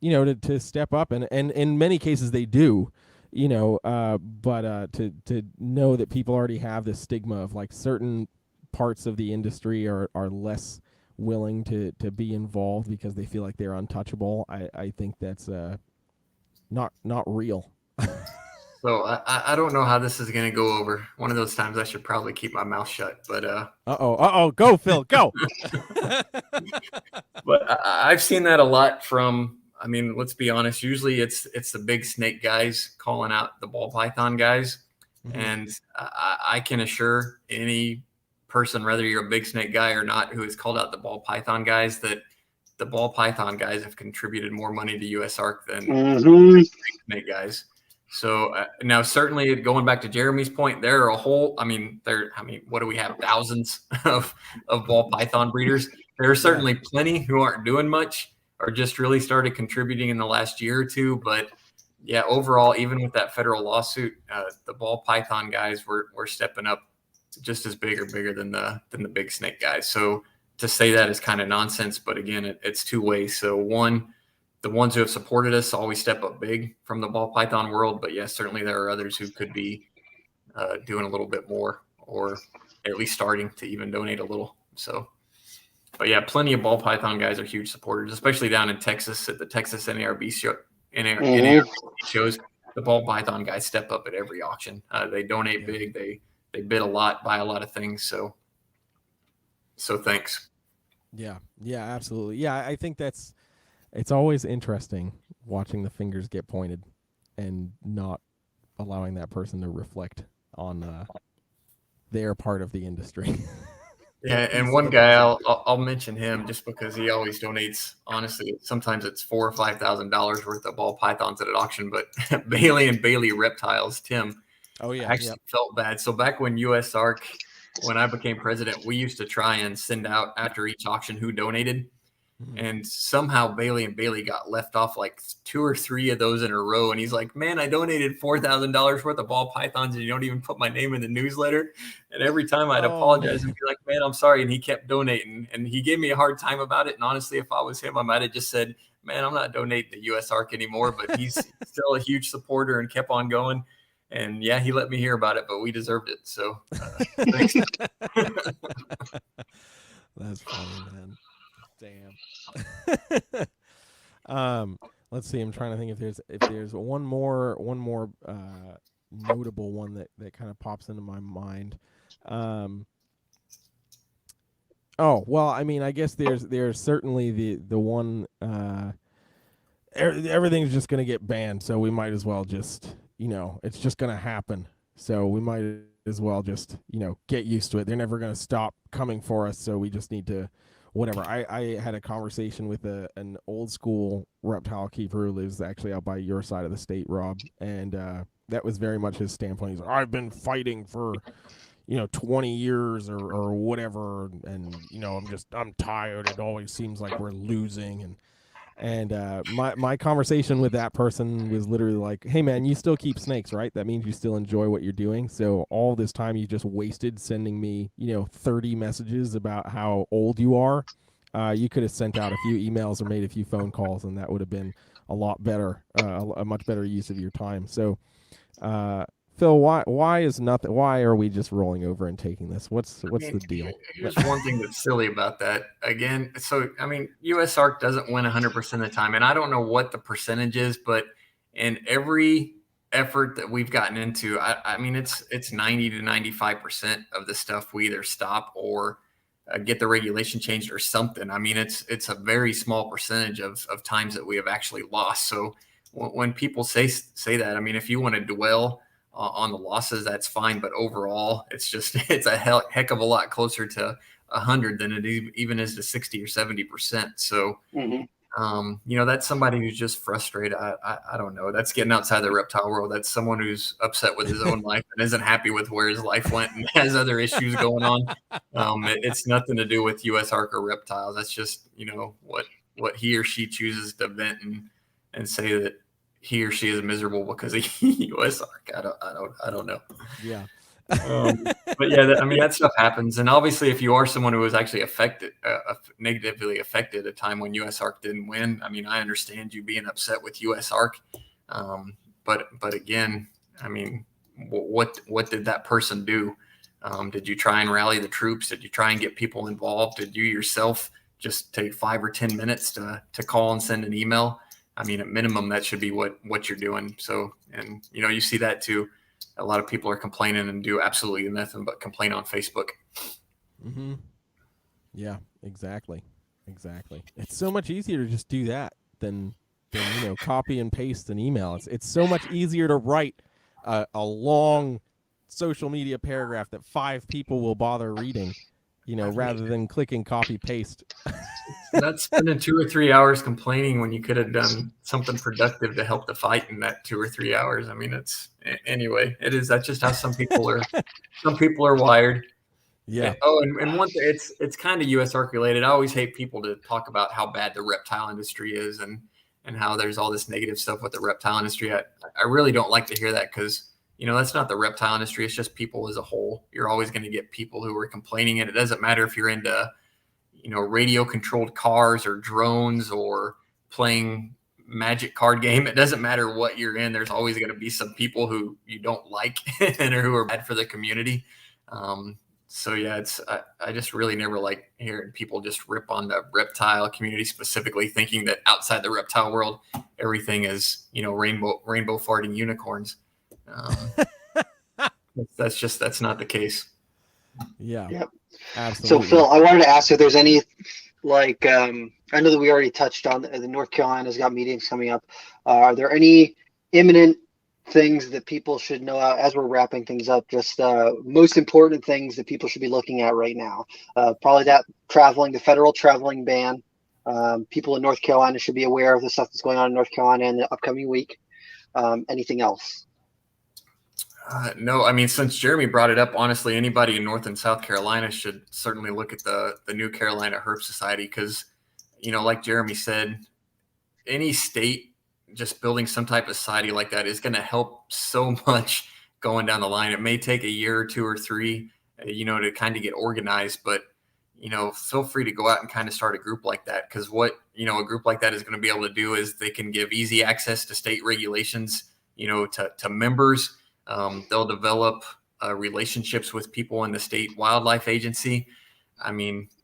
to step up, and in many cases they do, but to know that people already have this stigma of like certain parts of the industry are less willing to be involved because they feel like they're untouchable. I think that's not real. So I don't know how this is going to go over. One of those times I should probably keep my mouth shut, but go Phil, go. But I've seen that a lot from, I mean, let's be honest, usually it's the big snake guys calling out the ball python guys. Mm-hmm. And I can assure any person, whether you're a big snake guy or not, who has called out the ball python guys, that the ball python guys have contributed more money to USARK than the big snake guys. So now, certainly going back to Jeremy's point, there are what do we have? Thousands of ball python breeders. There are certainly plenty who aren't doing much or just really started contributing in the last year or two. But yeah, overall, even with that federal lawsuit, the ball python guys were stepping up just as big or bigger than the big snake guys. So to say that is kind of nonsense. But again, it's two ways. So one, the ones who have supported us always step up big from the ball python world. But yes, certainly there are others who could be doing a little bit more, or at least starting to even donate a little. So, but yeah, plenty of ball python guys are huge supporters, especially down in Texas at the Texas NARB show. NARB shows, the ball python guys step up at every auction. They donate big. They bid a lot, buy a lot of things. So thanks. Yeah, absolutely. Yeah, I think it's always interesting watching the fingers get pointed and not allowing that person to reflect on their part of the industry. Yeah, and one guy, I'll mention him just because he always donates. Honestly, sometimes it's $4,000 or $5,000 worth of ball pythons at an auction. But Bailey and Bailey Reptiles, Tim, actually felt bad. So back when USARK, when I became president, we used to try and send out after each auction who donated. And somehow Bailey and Bailey got left off like 2 or 3 of those in a row. And he's like, man, I donated $4,000 worth of ball pythons and you don't even put my name in the newsletter. And every time I'd apologize and be like, man, I'm sorry. And he kept donating and he gave me a hard time about it. And honestly, if I was him, I might have just said, man, I'm not donating to USARK anymore, but he's still a huge supporter and kept on going. And yeah, he let me hear about it, but we deserved it. So thanks. That's funny, man. Damn. Let's see. I'm trying to think if there's one more notable one that kind of pops into my mind. Well, I mean, I guess there's certainly the one. Everything's just gonna get banned, so we might as well just it's just going to happen. So we might as well just, get used to it. They're never going to stop coming for us. So we just need to, whatever. I had a conversation with an old school reptile keeper who lives actually out by your side of the state, Rob. And that was very much his standpoint. He's like, I've been fighting for, 20 years or whatever. And, I'm tired. It always seems like we're losing. And my conversation with that person was literally like, hey, man, you still keep snakes, right? That means you still enjoy what you're doing. So all this time you just wasted sending me, 30 messages about how old you are. You could have sent out a few emails or made a few phone calls, and that would have been a lot better, a much better use of your time. So, Phil, why are we just rolling over and taking this? What's the deal? Here's one thing that's silly about that. Again, so USARK doesn't win 100% of the time, and I don't know what the percentage is, but in every effort that we've gotten into, it's 90 to 95% of the stuff we either stop or get the regulation changed or something. It's a very small percentage of times that we have actually lost. So when people say that, if you want to dwell on the losses, that's fine. But overall, it's a heck of a lot closer to 100 than it even is to 60 or 70%. So, that's somebody who's just frustrated. I don't know. That's getting outside the reptile world. That's someone who's upset with his own life and isn't happy with where his life went and has other issues going on. It's nothing to do with USARK or reptiles. That's just, what he or she chooses to vent and say that he or she is miserable because of USARK. I don't know. Yeah. But yeah, that stuff happens. And obviously if you are someone who was actually negatively affected at a time when USARK didn't win, I understand you being upset with USARK. But again, what did that person do? Did you try and rally the troops? Did you try and get people involved? Did you yourself just take 5 or 10 minutes to call and send an email? At minimum, that should be what you're doing. So, and you see that too. A lot of people are complaining and do absolutely nothing but complain on Facebook. Mm-hmm. Yeah, exactly. It's so much easier to just do that than copy and paste an email. It's so much easier to write a long social media paragraph that 5 people will bother reading, rather than clicking copy paste. Not spending 2 or 3 hours complaining when you could have done something productive to help the fight in that 2 or 3 hours. Anyway, it is. That's just how some people are. Some people are wired. Yeah. And one thing, it's kind of USARK related. I always hate people to talk about how bad the reptile industry is and how there's all this negative stuff with the reptile industry. I really don't like to hear that because that's not the reptile industry. It's just people as a whole. You're always going to get people who are complaining, and it doesn't matter if you're into radio controlled cars or drones or playing magic card game. It doesn't matter what you're in. There's always going to be some people who you don't like and who are bad for the community. So yeah, I just really never like hearing people just rip on the reptile community specifically, thinking that outside the reptile world, everything is, rainbow farting unicorns. That's not the case. Yeah. Yep. Absolutely. So Phil, I wanted to ask if there's any, I know that we already touched on the North Carolina's got meetings coming up. Are there any imminent things that people should know as we're wrapping things up? Just most important things that people should be looking at right now. Probably the federal traveling ban. People in North Carolina should be aware of the stuff that's going on in North Carolina in the upcoming week. Anything else? No, since Jeremy brought it up, honestly, anybody in North and South Carolina should certainly look at the New Carolina Herp Society because, like Jeremy said, any state just building some type of society like that is going to help so much going down the line. It may take a year or 2 or 3, to kind of get organized, but, feel free to go out and kind of start a group like that because what, a group like that is going to be able to do is they can give easy access to state regulations, to members. They'll develop relationships with people in the state wildlife agency.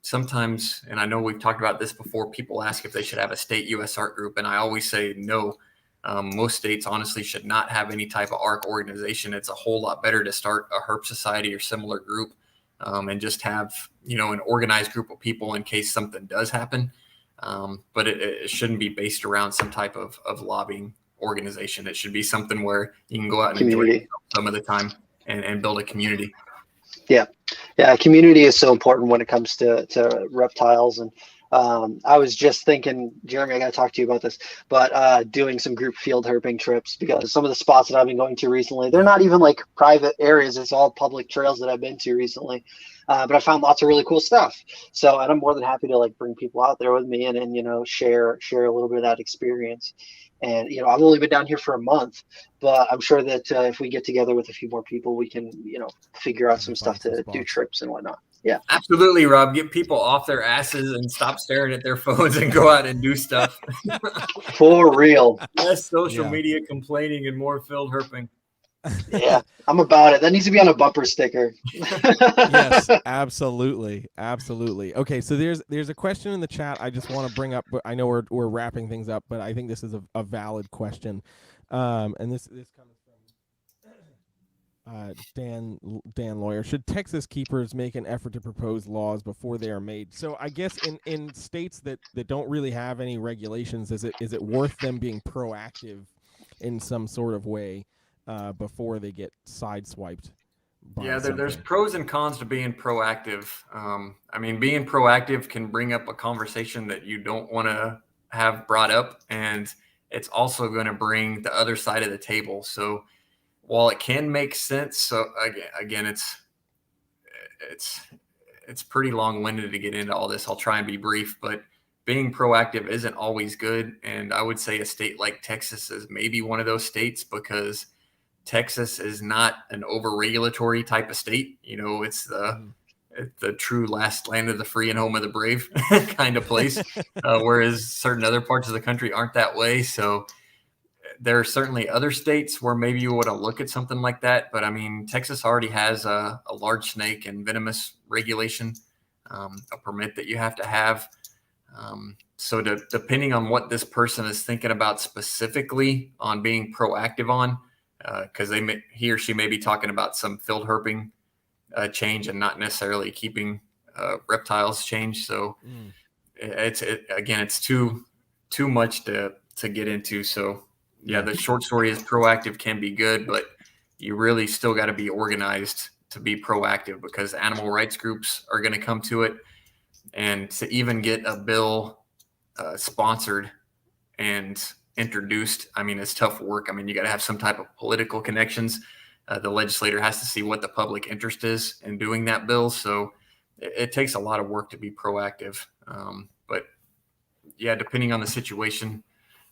Sometimes, and I know we've talked about this before, people ask if they should have a state USARK group, and I always say no. Most states honestly should not have any type of ARC organization. It's a whole lot better to start a herp society or similar group and just have, an organized group of people in case something does happen. But it shouldn't be based around some type of lobbying organization. It should be something where you can go out and Community. enjoy yourself some of the time and build a community. Yeah. Community is so important when it comes to reptiles. And I was just thinking, Jeremy, I got to talk to you about this, but doing some group field herping trips, because some of the spots that I've been going to recently, they're not even like private areas. It's all public trails that I've been to recently. But I found lots of really cool stuff. So, and I'm more than happy to like bring people out there with me and you know, share a little bit of that experience. And, you know, I've only been down here for a month, but I'm sure that if we get together with a few more people, we can, you know, figure out some stuff to do trips and whatnot. Yeah, absolutely, Rob. Get people off their asses and stop staring at their phones and go out and do stuff. For real. Less social media complaining and more field herping. Yeah, I'm about it. That needs to be on a bumper sticker. Yes, absolutely. Okay, so there's a question in the chat I just want to bring up, but I know we're wrapping things up, but I think this is a valid question. And this comes from Dan Lawyer. Should Texas keepers make an effort to propose laws before they are made? So I guess in states that don't really have any regulations, is it worth them being proactive in some sort of way before they get sideswiped? There's pros and cons to being proactive. I mean, being proactive can bring up a conversation that you don't want to have brought up, and it's also going to bring the other side of the table. So while it can make sense, so again, it's pretty long-winded to get into all this. I'll try and be brief, but being proactive isn't always good. And I would say a state like Texas is maybe one of those states, because Texas is not an over-regulatory type of state. You know, it's the true last land of the free and home of the brave kind of place, whereas certain other parts of the country aren't that way. So there are certainly other states where maybe you want to look at something like that. But I mean, Texas already has a large snake and venomous regulation, a permit that you have to have. So depending on what this person is thinking about specifically on being proactive on, because he or she may be talking about some field herping change and not necessarily keeping reptiles change. So it's too much to get into. So yeah, the short story is proactive can be good, but you really still got to be organized to be proactive, because animal rights groups are going to come to it. And to even get a bill sponsored and introduced, I mean, it's tough work. I mean, you got to have some type of political connections. The legislator has to see what the public interest is in doing that bill. So it takes a lot of work to be proactive. But yeah, depending on the situation,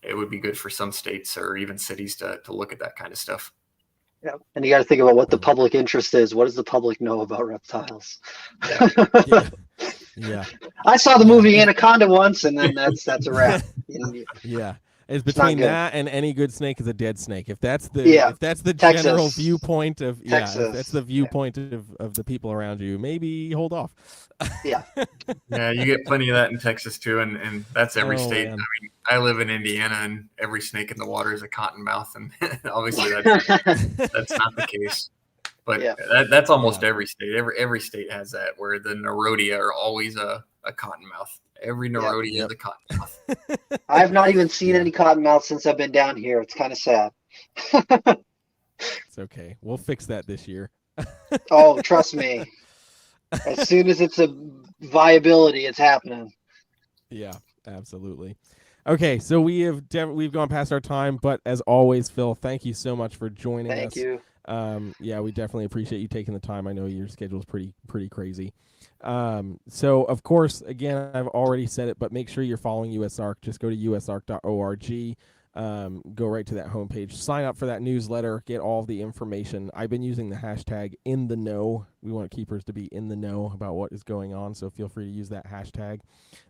it would be good for some states or even cities to look at that kind of stuff. Yeah, and you got to think about what the public interest is. What does the public know about reptiles? Yeah. I saw the movie Anaconda once, and then that's a wrap. Yeah. It's between that and any good snake is a dead snake. If that's the Texas. General viewpoint of Texas. if that's the viewpoint of the people around you, maybe hold off. Yeah. Yeah, you get plenty of that in Texas too, and that's every state. Man. I mean, I live in Indiana, and every snake in the water is a cottonmouth, and obviously that's not the case. But that's almost every state. Every state has that, where the Nerodia are always a cottonmouth. Every Nerodia is a cottonmouth. I have not even seen any cottonmouths since I've been down here. It's kind of sad. It's okay. We'll fix that this year. Oh, trust me. As soon as it's a viability, it's happening. Yeah, absolutely. Okay, so we've gone past our time, but as always, Phil, thank you so much for joining us. Thank you. Yeah, we definitely appreciate you taking the time. I know your schedule is pretty crazy. So of course, again, I've already said it, but make sure you're following USARK. Just go to usark.org. Go right to that homepage, sign up for that newsletter, get all the information. I've been using the hashtag #InTheKnow. We want keepers to be in the know about what is going on, so feel free to use that hashtag.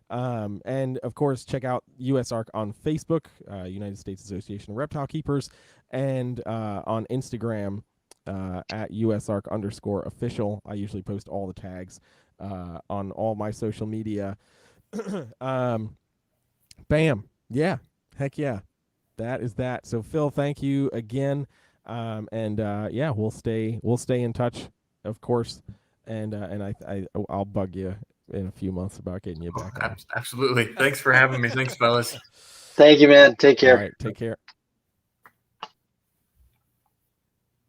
And of course, check out USARK on Facebook, United States Association of Reptile Keepers, and on Instagram at USARK_official. I usually post all the tags on all my social media. Bam. Yeah. Heck yeah. That is that. So Phil, thank you again. Yeah, we'll stay in touch, of course. And I'll bug you in a few months about getting you back on. Absolutely. Thanks for having me. Thanks, fellas. Thank you, man. Take care. All right, take care.